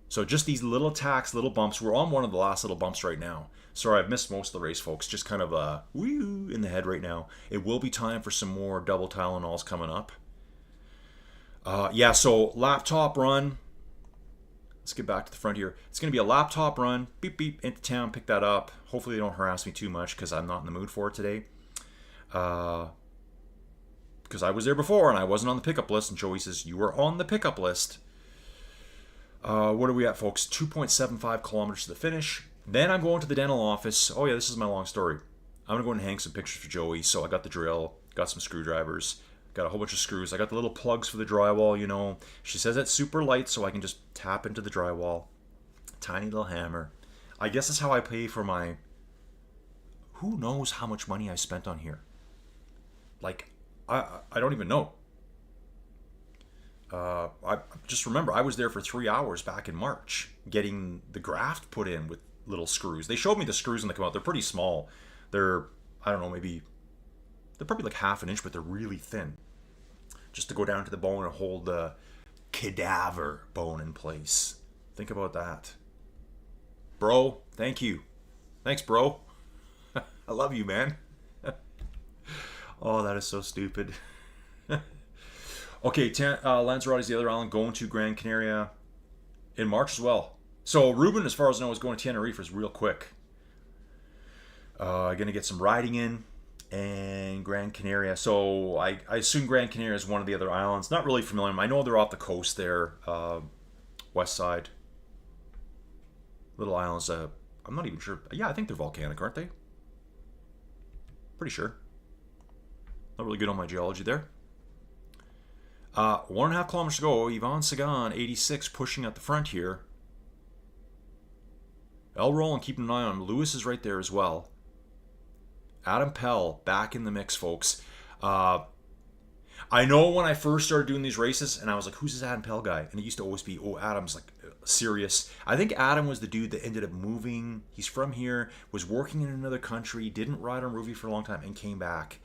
So just these little attacks, little bumps. We're on one of the last little bumps right now. Sorry, I've missed most of the race, folks. Just kind of woo in the head right now. It will be time for some more double Tylenols coming up. Yeah, so laptop run. Let's get back to the front here. It's going to be a laptop run. Beep, beep, into town, pick that up. Hopefully they don't harass me too much because I'm not in the mood for it today. Because I was there before and I wasn't on the pickup list. And Joey says, you were on the pickup list. What are we at, folks? 2.75 kilometers to the finish. Then I'm going to the dental office. Oh, yeah, this is my long story. I'm going to go and hang some pictures for Joey. So I got the drill, got some screwdrivers, got a whole bunch of screws. I got the little plugs for the drywall, you know. She says it's super light, so I can just tap into the drywall. Tiny little hammer. I guess that's how I pay for my... Who knows how much money I spent on here? Like, I don't even know. I just remember I was there for 3 hours back in March getting the graft put in with little screws. They showed me the screws when they come out. They're pretty small. They're, I don't know, maybe, they're probably like half an inch, but they're really thin. Just to go down to the bone and hold the cadaver bone in place. Think about that. Bro, thank you. Thanks, bro. I love you, man. Oh, that is so stupid. Okay, Lanzarote is the other island, going to Gran Canaria in March as well. So Ruben, as far as I know, is going to Tenerife real quick. Going to get some riding in, and Gran Canaria. So I assume Gran Canaria is one of the other islands. Not really familiar. I know they're off the coast there, west side. Little islands. I'm not even sure. Yeah, I think they're volcanic, aren't they? Pretty sure. Not really good on my geology there. 1.5 kilometers to go. Yvonne Sagan, 86, pushing at the front here. El Roland keeping an eye on him. Lewis is right there as well. Adam Pell back in the mix, folks. I know when I first started doing these races, and I was like, who's this Adam Pell guy? And it used to always be, oh, Adam's like serious. I think Adam was the dude that ended up moving. He's from here, was working in another country, didn't ride on Rouvy for a long time, and came back.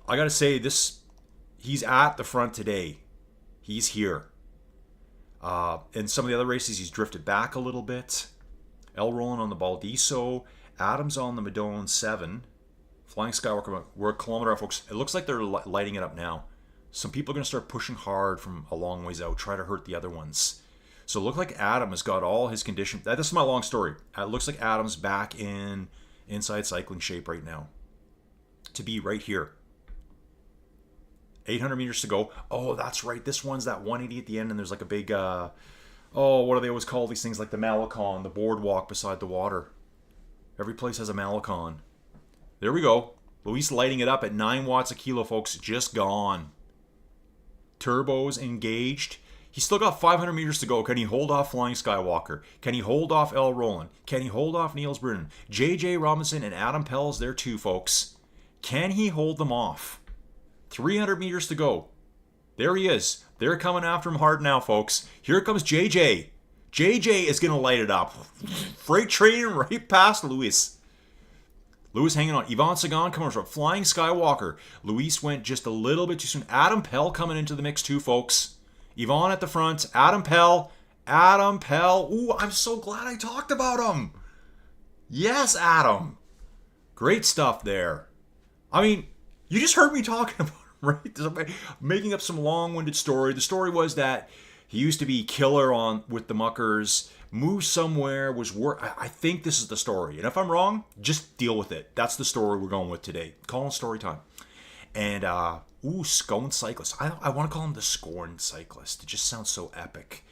I gotta say, he's at the front today. He's here. In some of the other races, he's drifted back a little bit. El Roland on the Baldiso. Adams on the Madone 7. Flying Skywalker, we're a kilometer out, folks. It looks like they're lighting it up now. Some people are going to start pushing hard from a long ways out, try to hurt the other ones. So it looks like Adam has got all his condition. This is my long story. It looks like Adam's back in inside cycling shape right now. To be right here. 800 meters to go. Oh, that's right. This one's that 180 at the end, and there's like a big, what do they always call these things? Like the Malecon, the boardwalk beside the water. Every place has a Malecon. There we go. Luis lighting it up at 9 watts a kilo, folks. Just gone. Turbos engaged. He's still got 500 meters to go. Can he hold off Flying Skywalker? Can he hold off El Roland? Can he hold off Niels Brennan? JJ Robinson and Adam Pell's there too, folks. Can he hold them off? 300 meters to go. There he is. They're coming after him hard now, folks. Here comes JJ. JJ is going to light it up. Freight train right past Luis. Luis hanging on. Yvonne Sagan coming from Flying Skywalker. Luis went just a little bit too soon. Adam Pell coming into the mix too, folks. Yvonne at the front. Adam Pell. Adam Pell. Ooh, I'm so glad I talked about him. Yes, Adam. Great stuff there. I mean, you just heard me talking about him, right? Making up some long-winded story. The story was that he used to be killer with the Muckers, moved somewhere, I think this is the story. And if I'm wrong, just deal with it. That's the story we're going with today. Call it story time. And, Scone Cyclist. I want to call him the Scorned Cyclist. It just sounds so epic.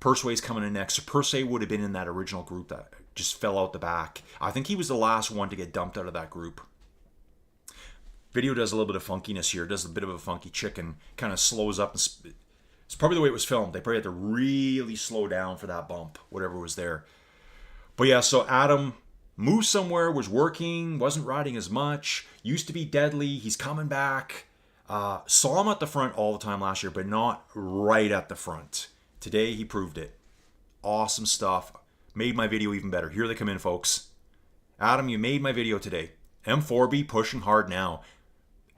Persuade's coming in next. So Persuade would have been in that original group that just fell out the back. I think he was the last one to get dumped out of that group. Video does a little bit of funkiness here. Does a bit of a funky chicken. Kind of slows up. It's probably the way it was filmed. They probably had to really slow down for that bump, whatever was there. But yeah, so Adam moved somewhere, was working, wasn't riding as much, used to be deadly. He's coming back. Saw him at the front all the time last year, but not right at the front. Today, he proved it. Awesome stuff. Made my video even better. Here they come in, folks. Adam, you made my video today. M4B pushing hard now.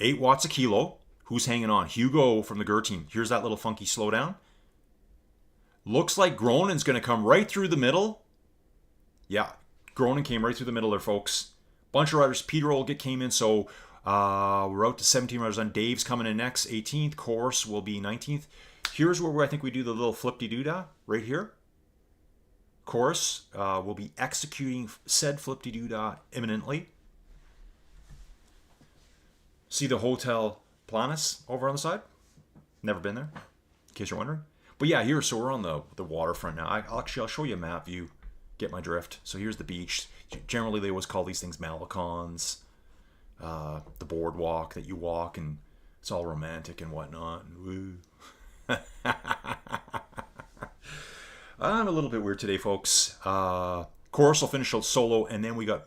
8 watts a kilo. Who's hanging on? Hugo from the Gur team. Here's that little funky slowdown. Looks like Gronin's going to come right through the middle. Yeah, Gronin came right through the middle there, folks. Bunch of riders. Peter Olgett came in, so we're out to 17 riders on. Dave's coming in next, 18th. Course will be 19th. Here's where I think we do the little flip-de-doo-dah, right here. Course will be executing said flip-de-doo-dah imminently. See the Hotel Planis over on the side? Never been there, in case you're wondering. But yeah, here, so we're on the waterfront now. I'll show you a map view, get my drift. So here's the beach. Generally, they always call these things Malecons. The boardwalk that you walk, and it's all romantic and whatnot. And woo. I'm a little bit weird today, folks. Course will finish out solo, and then we got,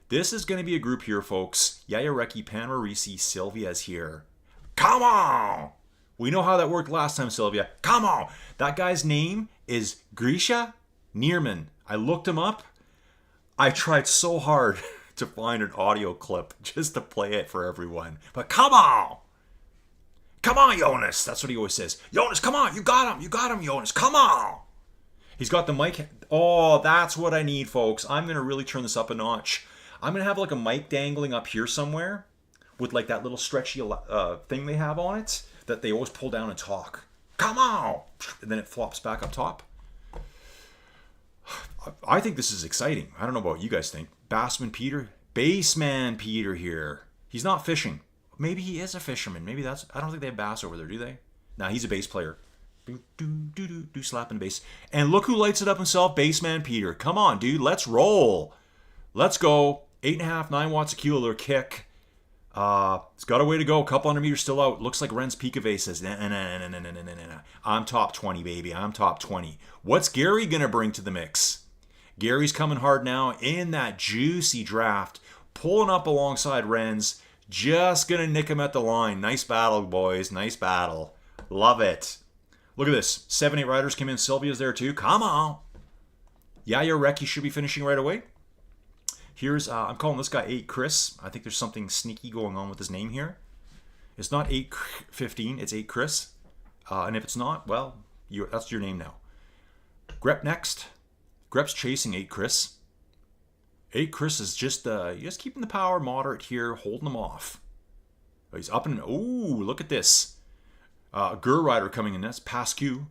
this is going to be a group here, folks. Yaya Reki, Pan Marisi, Sylvia's here. Come on! We know how that worked last time, Sylvia. Come on! That guy's name is Grisha Neerman. I looked him up. I tried so hard to find an audio clip just to play it for everyone. But come on! Come on, Jonas! That's what he always says. Jonas, come on! You got him! You got him, Jonas! Come on! He's got the mic. Oh, that's what I need, folks. I'm going to really turn this up a notch. I'm going to have like a mic dangling up here somewhere with like that little stretchy thing they have on it that they always pull down and talk. Come on! And then it flops back up top. I think this is exciting. I don't know about what you guys think. Bassman Peter here. He's not fishing. Maybe he is a fisherman. Maybe that's... I don't think they have bass over there, do they? Nah, he's a bass player. Do slapping bass. And look who lights it up himself, Bassman Peter. Come on, dude. Let's roll. Let's go. 8.5, 9 watts a kilo kick. It's got a way to go. A couple hundred meters still out. Looks like Ren's Picave says, nah. I'm top 20, baby. I'm top 20. What's Gary going to bring to the mix? Gary's coming hard now in that juicy draft. Pulling up alongside Ren's. Just going to nick him at the line. Nice battle, boys. Nice battle. Love it. Look at this. 7, 8 riders came in. Sylvia's there too. Come on. Yaya Reki should be finishing right away. Here's, I'm calling this guy 8 Chris. I think there's something sneaky going on with his name here. It's not 815, it's 8 Chris. And if it's not, well, that's your name now. Grep next. Grep's chasing 8 Chris. 8 Chris is just keeping the power moderate here, holding him off. He's up and, look at this. Gur rider coming in, that's Pascu.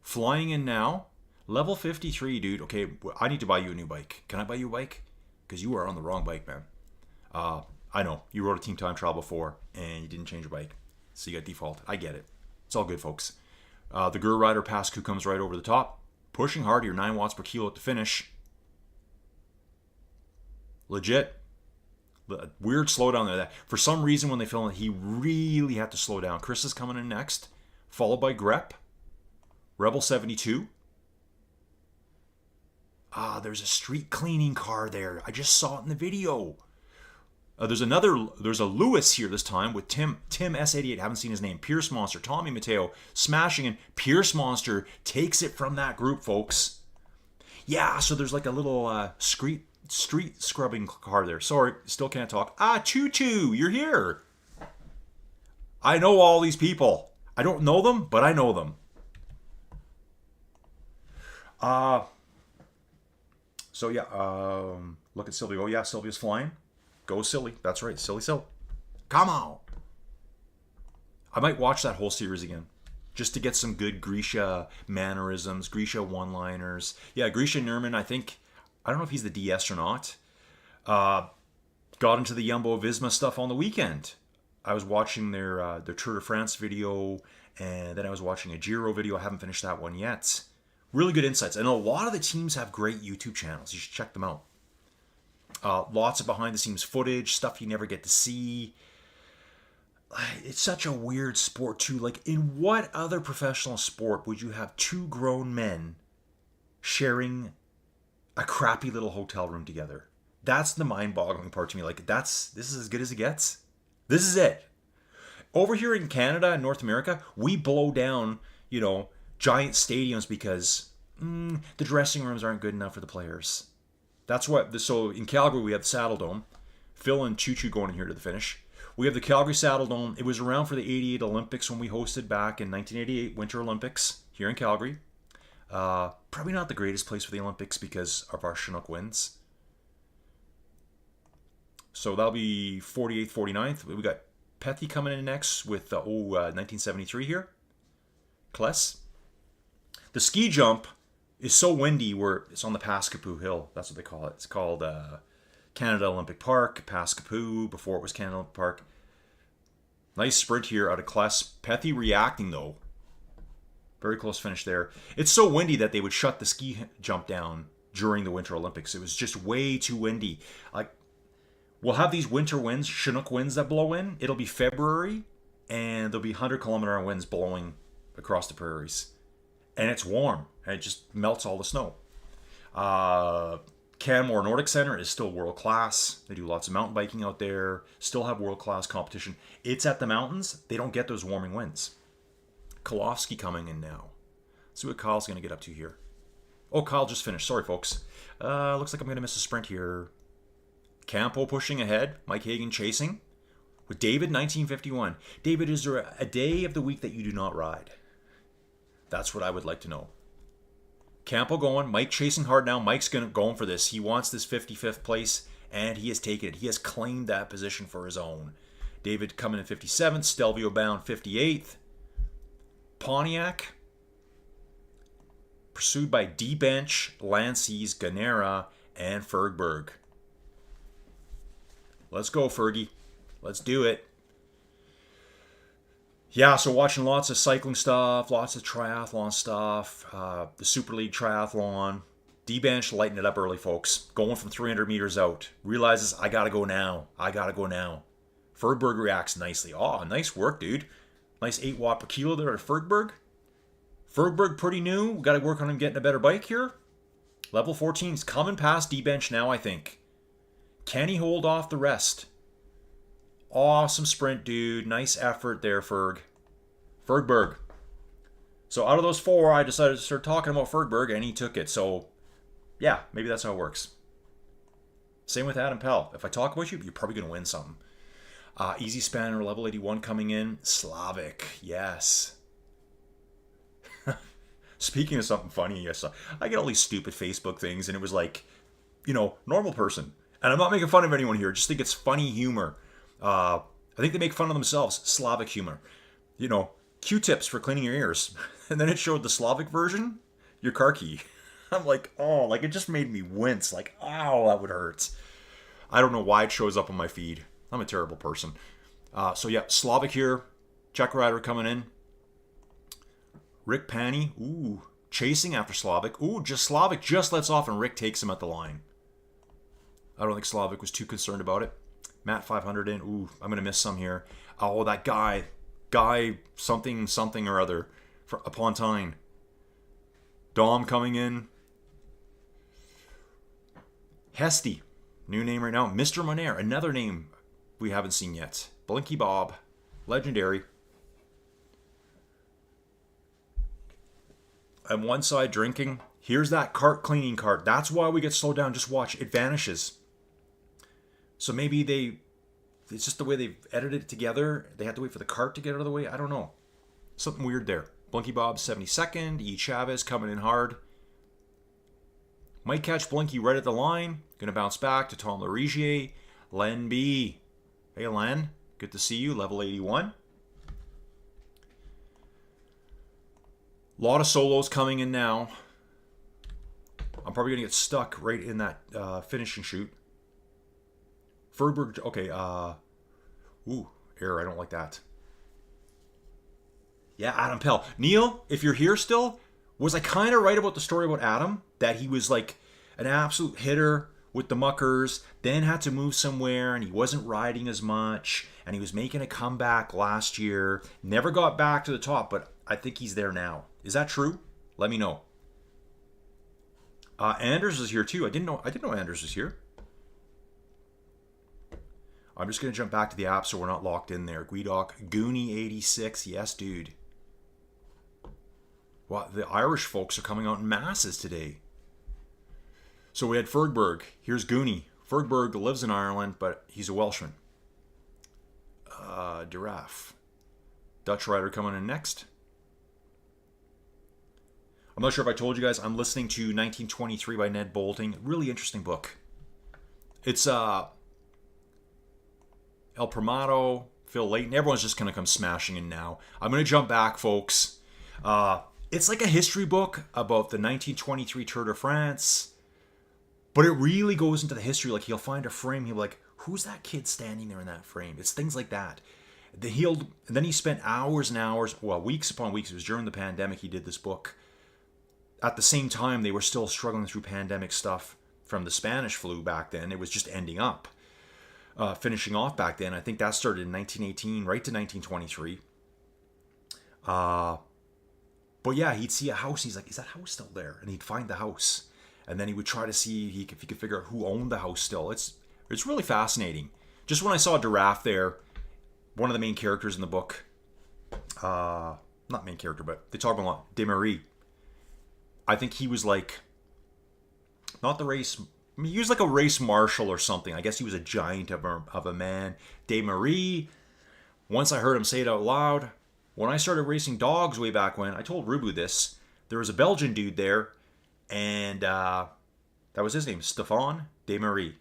Flying in now. Level 53, dude. Okay, I need to buy you a new bike. Can I buy you a bike? Because you are on the wrong bike, man. I know. You rode a team time trial before, and you didn't change your bike. So you got default. I get it. It's all good, folks. The Gur rider Pascu comes right over the top. Pushing hard here, 9 watts per kilo at the finish. Legit. Weird slowdown there. That for some reason, when they filmed it, he really had to slow down. Chris is coming in next, followed by Grep. Rebel 72. There's a street cleaning car there. I just saw it in the video. There's a Lewis here this time with Tim S88. Haven't seen his name. Pierce Monster, Tommy Mateo smashing in. Pierce Monster takes it from that group, folks. Yeah, so there's like a little street scrubbing car there. Sorry, still can't talk. Choo Choo, you're here. I know all these people. I don't know them, but I know them. So yeah, look at Sylvia. Oh yeah, Sylvia's flying. Go Silly. That's right, Silly Sil. Come on. I might watch that whole series again, just to get some good Grisha mannerisms, Grisha one-liners. Yeah, Grisha Neerman, I don't know if he's the DS or not. Got into the Jumbo Visma stuff on the weekend. I was watching their Tour de France video, and then I was watching a Giro video. I haven't finished that one yet. Really good insights. And a lot of the teams have great YouTube channels. You should check them out. Lots of behind-the-scenes footage, stuff you never get to see. It's such a weird sport, too. Like, in what other professional sport would you have 2 grown men sharing a crappy little hotel room together? That's the mind-boggling part to me. Like, this is as good as it gets. This is it. Over here in Canada and North America, we blow down, giant stadiums because the dressing rooms aren't good enough for the players. That's what. So in Calgary, we have the Saddle Dome. Phil and Choo Choo going in here to the finish. We have the Calgary Saddle Dome. It was around for the 88 Olympics when we hosted back in 1988 Winter Olympics here in Calgary. Probably not the greatest place for the Olympics because of our Chinook winds. So that'll be 48th, 49th. We got Pethy coming in next with 1973 here. Kless. The ski jump is so windy where it's on the Paskapoo Hill. That's what they call it. It's called Canada Olympic Park, Paskapoo, before it was Canada Olympic Park. Nice sprint here out of Kless. Pethy reacting though. Very close finish there. It's so windy that they would shut the ski jump down during the Winter Olympics. It was just way too windy. Like, we'll have these winter winds, Chinook winds that blow in. It'll be February, and there'll be 100-kilometer winds blowing across the prairies. And it's warm, and it just melts all the snow. Canmore Nordic Center is still world-class. They do lots of mountain biking out there. Still have world-class competition. It's at the mountains. They don't get those warming winds. Kolofsky coming in now. Let's see what Kyle's going to get up to here. Oh, Kyle just finished. Sorry, folks. Looks like I'm going to miss a sprint here. Campo pushing ahead. Mike Hagan chasing. With David, 1951. David, is there a day of the week that you do not ride? That's what I would like to know. Campo going. Mike chasing hard now. Mike's going for this. He wants this 55th place, and he has taken it. He has claimed that position for his own. David coming in 57th. Stelvio bound 58th. Pontiac, pursued by D-Bench, Lances, Ganera, and Fergberg. Let's go, Fergie. Let's do it. Yeah, so watching lots of cycling stuff, lots of triathlon stuff, the Super League Triathlon. D-Bench lighting it up early, folks. Going from 300 meters out. Realizes, I gotta go now. Fergberg reacts nicely. Oh, nice work, dude. Nice 8 watt per kilo there at Fergberg. Fergberg pretty new. We got to work on him getting a better bike here. Level 14 is coming past D-Bench now, I think. Can he hold off the rest? Awesome sprint, dude. Nice effort there, Fergberg. So out of those 4, I decided to start talking about Fergberg, and he took it. So, yeah, maybe that's how it works. Same with Adam Pell. If I talk about you, you're probably going to win something. Easy Spanner, level 81 coming in. Slavic, yes. Speaking of something funny, yes, I get all these stupid Facebook things, and it was like, normal person. And I'm not making fun of anyone here. Just think it's funny humor. I think they make fun of themselves. Slavic humor. Q-tips for cleaning your ears. And then it showed the Slavic version, your car key. I'm like, oh, like it just made me wince. Like, ow, that would hurt. I don't know why it shows up on my feed. I'm a terrible person. So yeah, Slavic here. Czech rider coming in. Rick Panny. Ooh, chasing after Slavic. Ooh, Slavic just lets off and Rick takes him at the line. I don't think Slavic was too concerned about it. Matt 500 in. Ooh, I'm going to miss some here. Oh, that guy something or other. Pontine. Dom coming in. Hesty. New name right now. Mr. Monaire. Another name we haven't seen yet. Blinky Bob. Legendary. On one side drinking. Here's that cart cleaning cart. That's why we get slowed down. Just watch. It vanishes. So maybe it's just the way they've edited it together. They had to wait for the cart to get out of the way. I don't know. Something weird there. Blinky Bob 72nd. E. Chavez coming in hard. Might catch Blinky right at the line. Gonna bounce back to Tom Larigier. Len B. Hey Len. Good to see you. Level 81. Lot of solos coming in now. I'm probably gonna get stuck right in that finishing chute. Fergberg, okay, error, I don't like that. Yeah, Adam Pell. Neil, if you're here still, was I kind of right about the story about Adam? That he was like an absolute hitter with the Muckers, then had to move somewhere, and he wasn't riding as much, and he was making a comeback last year, never got back to the top, but I think he's there now. Is that true? Let me know. Anders is here too. I didn't know Anders was here. I'm just going to jump back to the app so we're not locked in there. Guidoc, Goonie86. Yes, dude. Well, the Irish folks are coming out in masses today. So we had Fergberg. Here's Goonie. Fergberg lives in Ireland, but he's a Welshman. Giraffe. Dutch rider coming in next. I'm not sure if I told you guys, I'm listening to 1923 by Ned Boulting. Really interesting book. It's El Primato, Phil Layton. Everyone's just going to come smashing in now. I'm going to jump back, folks. It's like a history book about the 1923 Tour de France. But it really goes into the history. Like, he'll find a frame. He'll be like, who's that kid standing there in that frame? It's things like that. Then he spent hours and hours, well, weeks upon weeks. It was during the pandemic he did this book. At the same time, they were still struggling through pandemic stuff from the Spanish flu back then. It was just ending up, finishing off back then. I think that started in 1918, right to 1923. But yeah, he'd see a house. He's like, is that house still there? And he'd find the house. And then he would try to see if he could figure out who owned the house still. It's really fascinating. Just when I saw Giraffe there, one of the main characters in the book, not main character, but they talk about a lot, Desmarais. I think he was like, not the race, I mean, he was like a race marshal or something. I guess he was a giant of a man. Desmarais, once I heard him say it out loud, when I started racing dogs way back when, I told Rouvy this, there was a Belgian dude there, and that was his name, Stéphane Desmarais.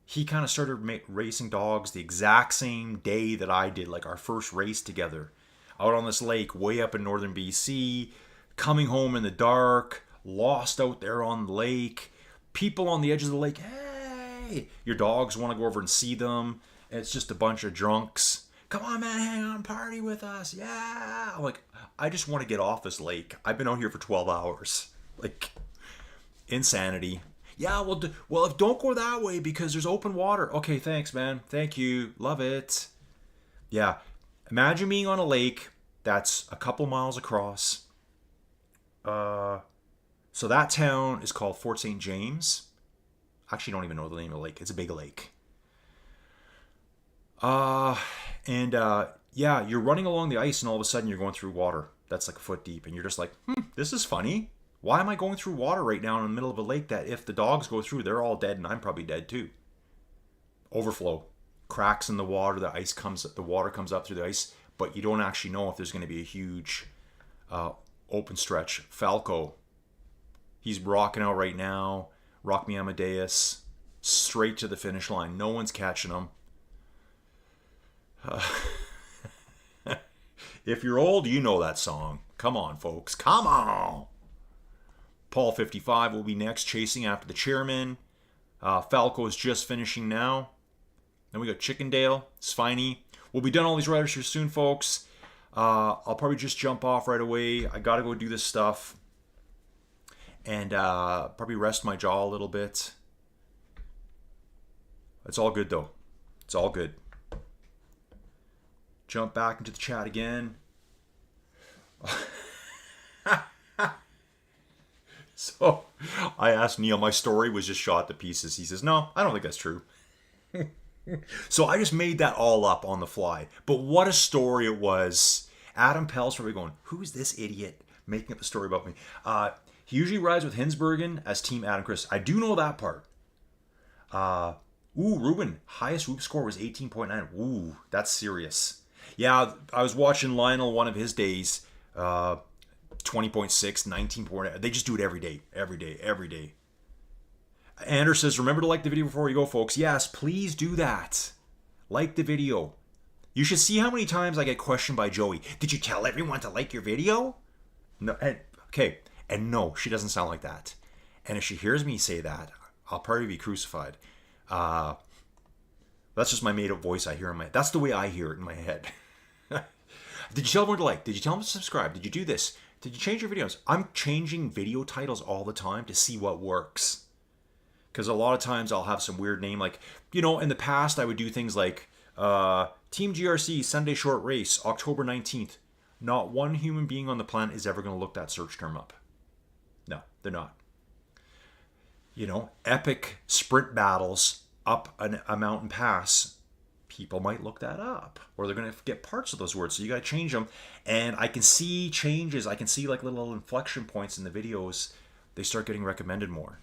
He kind of started racing dogs the exact same day that I did, like our first race together, out on this lake way up in northern BC, coming home in the dark, lost out there on the lake, people on the edge of the lake, hey, your dogs want to go over and see them, and it's just a bunch of drunks. Come on, man, hang on, party with us, yeah. I'm like, I just want to get off this lake. I've been out here for 12 hours. Like, insanity. Yeah, well, if don't go that way because there's open water. Okay, thanks, man. Thank you. Love it. Yeah, imagine being on a lake that's a couple miles across. So that town is called Fort St. James. Actually, don't even know the name of the lake. It's a big lake. Yeah, you're running along the ice and all of a sudden you're going through water that's like a foot deep and you're just like, this is funny. Why am I going through water right now in the middle of a lake that if the dogs go through, they're all dead and I'm probably dead too? Overflow. Cracks in the water, the water comes up through the ice, but you don't actually know if there's going to be a huge open stretch. Falco, he's rocking out right now. Rock Me Amadeus, straight to the finish line. No one's catching him. If you're old, you know that song. Come on, folks. Come on. Paul 55 will be next, chasing after the chairman. Falco is just finishing now. Then we got Chickendale, Sviney. We'll be done all these riders here soon, folks. I'll probably just jump off right away. I got to go do this stuff. And probably rest my jaw a little bit. It's all good, though. It's all good. Jump back into the chat again. So I asked Neil, my story was just shot to pieces. He says, no, I don't think that's true. So I just made that all up on the fly. But what a story it was. Adam Pell's probably going, who's this idiot making up a story about me? He usually rides with Hinsbergen as Team Adam Chris. I do know that part. Ruben, highest whoop score was 18.9. Ooh, that's serious. Yeah, I was watching Lionel one of his days. 20.6, 19. They just do it every day. Anders says, remember to like the video before you go, folks. Yes, please do that. Like the video. You should see how many times I get questioned by Joey. Did you tell everyone to like your video? No. Okay. And no, she doesn't sound like that. And if she hears me say that, I'll probably be crucified. That's just my made-up voice I hear in my head. That's the way I hear it in my head. Did you tell everyone to like? Did you tell them to subscribe? Did you do this? Did you change your videos? I'm changing video titles all the time to see what works. Because a lot of times I'll have some weird name. Like, in the past I would do things like Team GRC Sunday Short Race, October 19th. Not one human being on the planet is ever going to look that search term up. No, they're not. Epic sprint battles up a mountain pass. People might look that up, or they're going to get parts of those words. So you got to change them. And I can see changes. I can see like little inflection points in the videos. They start getting recommended more.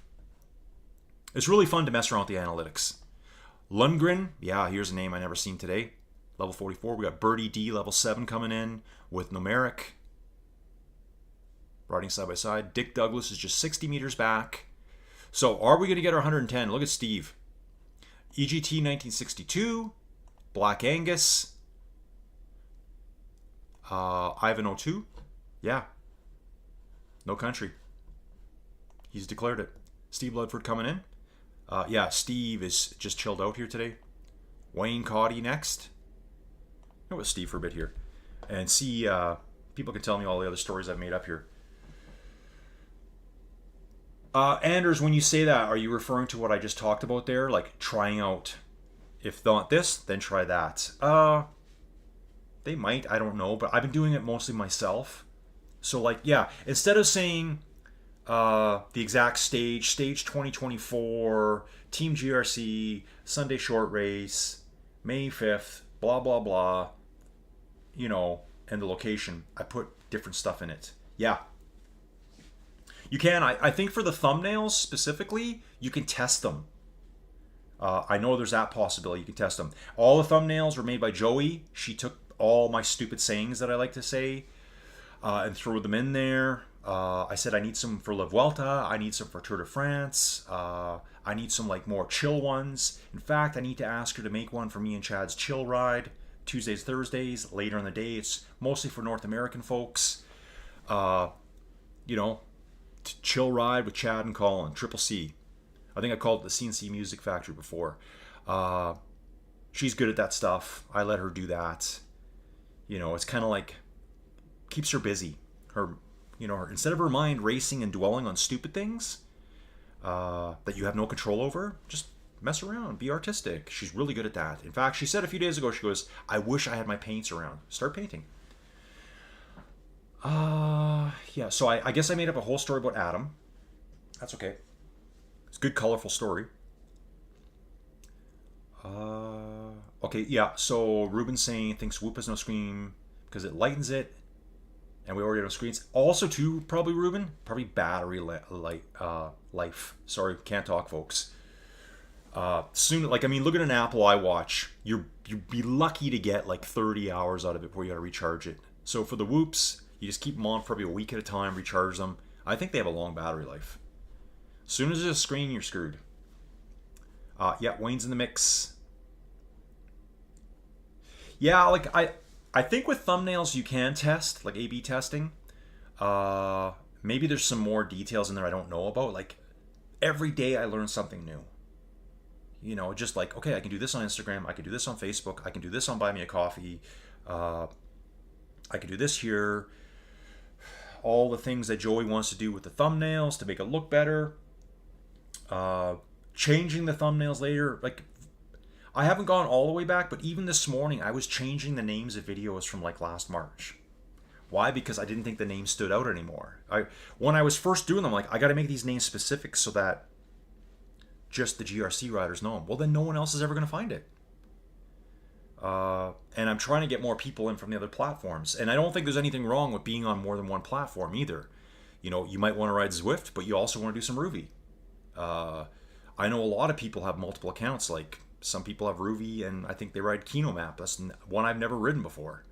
It's really fun to mess around with the analytics. Lundgren, yeah, here's a name I never seen today. level 44. We got Birdie D, level 7 coming in with Numeric. Riding side by side. Dick Douglas is just 60 meters back. So are we going to get our 110? Look at Steve. EGT 1962. Black Angus. Ivan 02. Yeah. No country. He's declared it. Steve Ludford coming in. Yeah, Steve is just chilled out here today. Wayne Cotty next. Go with Steve for a bit here. And see, people can tell me all the other stories I've made up here. Anders, when you say that, are you referring to what I just talked about there? Like trying out, if not this, then try that. They might, I don't know, but I've been doing it mostly myself. So like, yeah, instead of saying the exact stage 2024, Team GRC, Sunday short race, May 5th, blah, blah, blah, and the location, I put different stuff in it. Yeah. You can. I think for the thumbnails specifically, you can test them. I know there's that possibility. You can test them. All the thumbnails were made by Joey. She took all my stupid sayings that I like to say and threw them in there. I said I need some for La Vuelta. I need some for Tour de France. I need some like more chill ones. In fact, I need to ask her to make one for me and Chad's chill ride. Tuesdays, Thursdays, later in the day. It's mostly for North American folks. Chill ride with Chad and Colin, Triple C. I think I called it the CNC Music Factory before. She's good at that stuff. I let her do that. It's kind of like keeps her busy. Her instead of her mind racing and dwelling on stupid things that you have no control over, just mess around, be artistic. She's really good at that. In fact, she said a few days ago, she goes, I wish I had my paints around. Start painting. Yeah, so I guess I made up a whole story about Adam. That's okay. It's a good, colorful story. Okay, yeah, so Ruben's saying thinks Whoop has no screen because it lightens it, and we already have screens. Also, too, probably Ruben, probably battery life. Sorry, can't talk, folks. Soon, look at an Apple iWatch. You'd be lucky to get like 30 hours out of it before you got to recharge it. So for the Whoops, you just keep them on for probably a week at a time, recharge them. I think they have a long battery life. As soon as there's a screen, you're screwed. Yeah, Wayne's in the mix. Yeah, like I think with thumbnails you can test, like A/B testing. Maybe there's some more details in there I don't know about. Like every day I learn something new. Just like, okay, I can do this on Instagram, I can do this on Facebook, I can do this on Buy Me a Coffee, I can do this here. All the things that Joey wants to do with the thumbnails to make it look better. Changing the thumbnails later. Like, I haven't gone all the way back, but even this morning I was changing the names of videos from like last March. Why? Because I didn't think the names stood out anymore. When I was first doing them, like, I got to make these names specific so that just the GRC riders know them. Well, then no one else is ever going to find it. And I'm trying to get more people in from the other platforms. And I don't think there's anything wrong with being on more than one platform either. You might want to ride Zwift, but you also want to do some Rouvy. I know a lot of people have multiple accounts. Like some people have Rouvy, and I think they ride Kino Map. That's one I've never ridden before.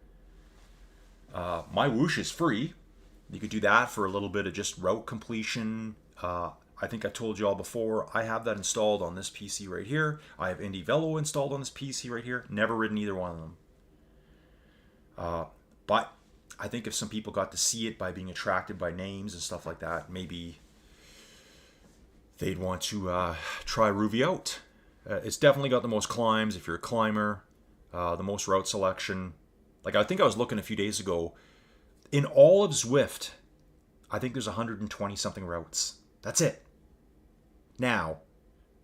My Whoosh is free. You could do that for a little bit of just route completion. I think I told you all before, I have that installed on this PC right here. I have Indy Velo installed on this PC right here. Never ridden either one of them. But I think if some people got to see it by being attracted by names and stuff like that, maybe they'd want to try Rouvy out. It's definitely got the most climbs if you're a climber, the most route selection. Like I think I was looking a few days ago, in all of Zwift, I think there's 120 something routes. That's it. Now,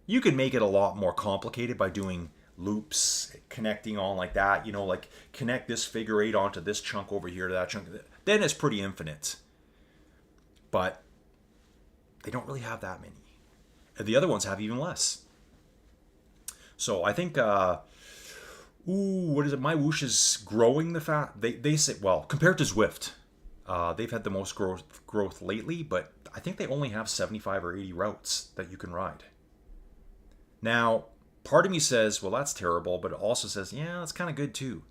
you can make it a lot more complicated by doing loops, connecting on like that, like connect this figure eight onto this chunk over here to that chunk. Then it's pretty infinite. But they don't really have that many. The other ones have even less. So I think, what is it? My Whoosh is growing the fat. They say, well, compared to Zwift, they've had the most growth lately, but I think they only have 75 or 80 routes that you can ride. Now, part of me says, well, that's terrible, but it also says, yeah, that's kind of good too.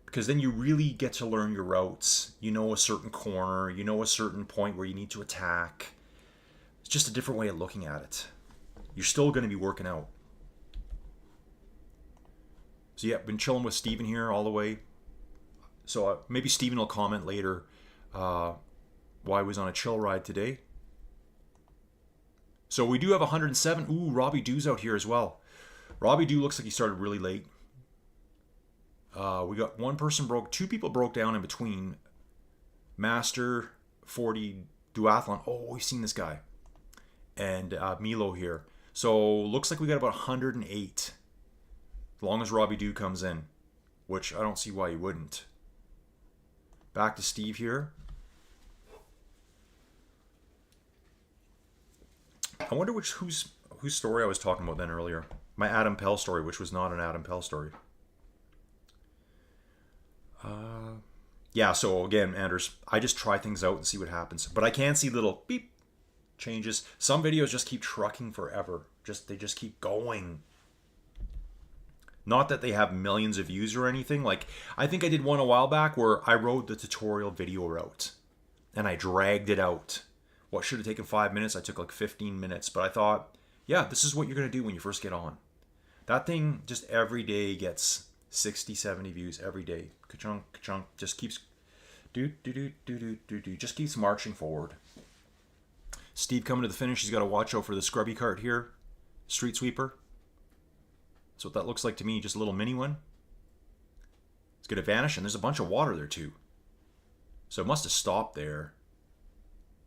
because then you really get to learn your routes. You know a certain corner, you know a certain point where you need to attack. It's just a different way of looking at it. You're still going to be working out. So yeah, been chilling with Steven here all the way. So maybe Steven will comment later why I was on a chill ride today. So we do have 107. Ooh, Robbie Doo's out here as well. Robbie Doo looks like he started really late. We got two people broke down in between. Master 40 duathlon. Oh, we've seen this guy. And Milo here. So looks like we got about 108. As long as Robbie Doo comes in, which I don't see why he wouldn't. Back to Steve here. I wonder whose story I was talking about then earlier. My Adam Pell story, which was not an Adam Pell story. Yeah, so again, Anders, I just try things out and see what happens. But I can see little beep changes. Some videos just keep trucking forever. They just keep going. Not that they have millions of views or anything. Like, I think I did one a while back where I rode the tutorial video route. And I dragged it out. What should have taken 5 minutes, I took like 15 minutes. But I thought, yeah, this is what you're going to do when you first get on. That thing just every day gets 60, 70 views every day. Ka-chunk, ka-chunk. Just keeps... Just keeps marching forward. Steve coming to the finish. He's got to watch out for the scrubby cart here. Street sweeper. That's what that looks like to me. Just a little mini one. It's going to vanish, and there's a bunch of water there too. So it must have stopped there.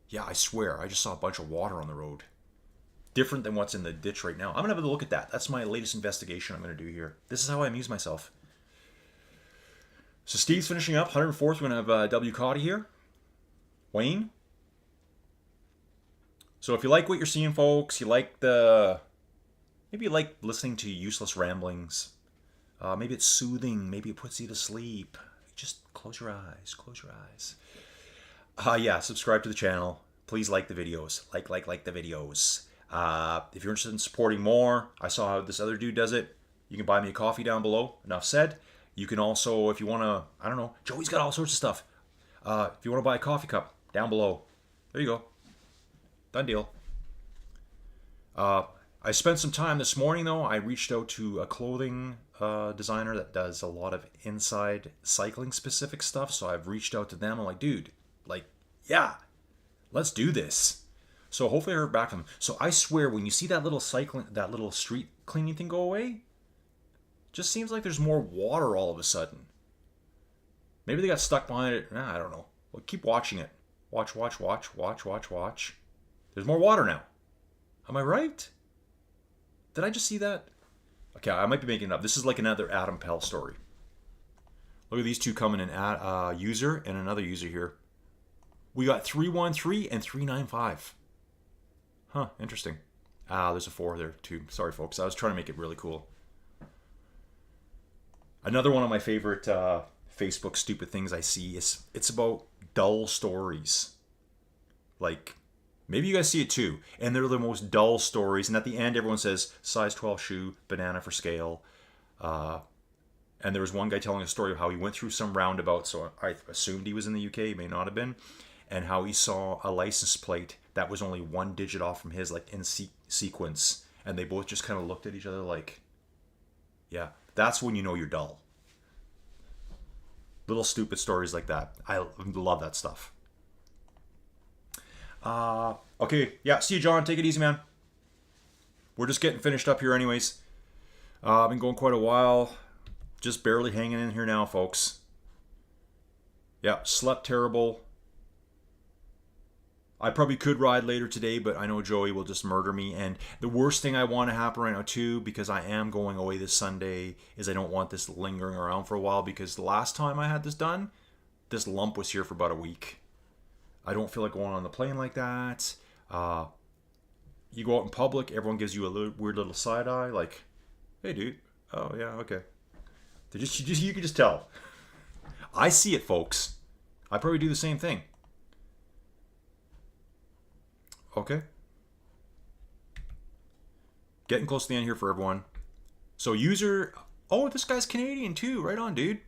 Yeah, I swear, I just saw a bunch of water on the road. Different than what's in the ditch right now. I'm going to have a look at that. That's my latest investigation I'm going to do here. This is how I amuse myself. So Steve's finishing up. 104th. We're going to have W. Cotty here. Wayne. So if you like what you're seeing, folks, maybe you like listening to useless ramblings. Maybe it's soothing. Maybe it puts you to sleep. Just close your eyes. Close your eyes. Yeah, subscribe to the channel. Please like the videos. Like the videos. If you're interested in supporting more, I saw how this other dude does it. You can buy me a coffee down below. Enough said. You can also, if you want to, I don't know, Joey's got all sorts of stuff. If you want to buy a coffee cup, down below. There you go. Done deal. I spent some time this morning, though. I reached out to a clothing designer that does a lot of inside cycling specific stuff. So I've reached out to them. I'm like, dude, yeah, let's do this. So hopefully I heard back from them. So I swear, when you see that little street cleaning thing go away, it just seems like there's more water all of a sudden. Maybe they got stuck behind it. I don't know. Well, keep watching it. Watch. There's more water now. Am I right? Did I just see that? Okay, I might be making it up. This is like another Adam Pell story. Look at these two coming in. User and another user here. We got 313 and 395. Huh, interesting. There's a 4 there too. Sorry, folks. I was trying to make it really cool. Another one of my favorite Facebook stupid things I see is it's about dull stories. Like, maybe you guys see it too. And they're the most dull stories. And at the end, everyone says, size 12 shoe, banana for scale. And there was one guy telling a story of how he went through some roundabout. So I assumed he was in the UK. He may not have been. And how he saw a license plate that was only one digit off from his, like in sequence. And they both just kind of looked at each other like, yeah, that's when you know you're dull. Little stupid stories like that. I love that stuff. Okay, yeah, see you, John. Take it easy, man. We're just getting finished up here anyways. I've been going quite a while. Just barely hanging in here now, folks. Yeah, slept terrible. I probably could ride later today, but I know Joey will just murder me. And the worst thing I want to happen right now, too, because I am going away this Sunday, is I don't want this lingering around for a while. Because the last time I had this done, this lump was here for about a week. I don't feel like going on the plane like that. You go out in public, everyone gives you a weird little side eye. Like, hey, dude. Oh, yeah, okay. You can just tell. I see it, folks. I probably do the same thing. Okay. Getting close to the end here for everyone. So user... Oh, this guy's Canadian too. Right on, dude.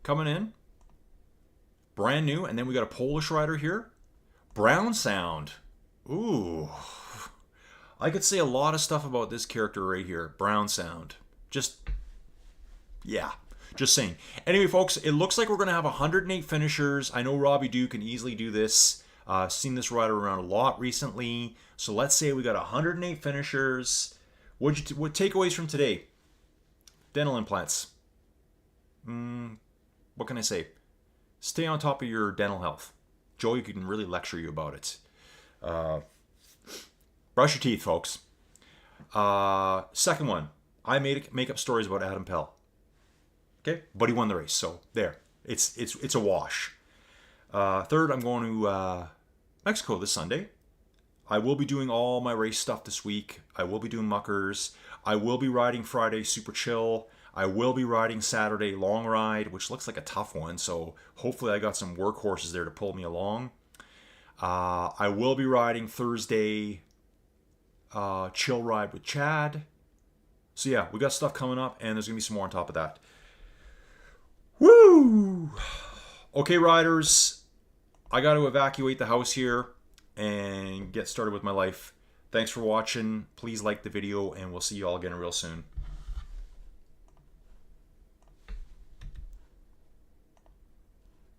coming in. Brand new. And then we got a Polish rider here. Brown Sound. Ooh. I could say a lot of stuff about this character right here. Brown Sound. Just saying. Anyway, folks, it looks like we're going to have 108 finishers. I know Robbie Duke can easily do this. Seen this rider around a lot recently. So let's say we got 108 finishers. What takeaways from today? Dental implants. What can I say? Stay on top of your dental health. Joey can really lecture you about it. Brush your teeth, folks. Second one, I make up stories about Adam Pell. Okay, but he won the race, so there. It's a wash. Third, I'm going to Mexico this Sunday. I will be doing all my race stuff this week. I will be doing Muckers. I will be riding Friday Super Chill. I will be riding Saturday Long Ride, which looks like a tough one, so hopefully I got some workhorses there to pull me along. I will be riding Thursday Chill Ride with Chad. So yeah, we got stuff coming up, and there's going to be some more on top of that. Woo! Okay, riders, I got to evacuate the house here and get started with my life. Thanks for watching. Please like the video, and we'll see you all again real soon.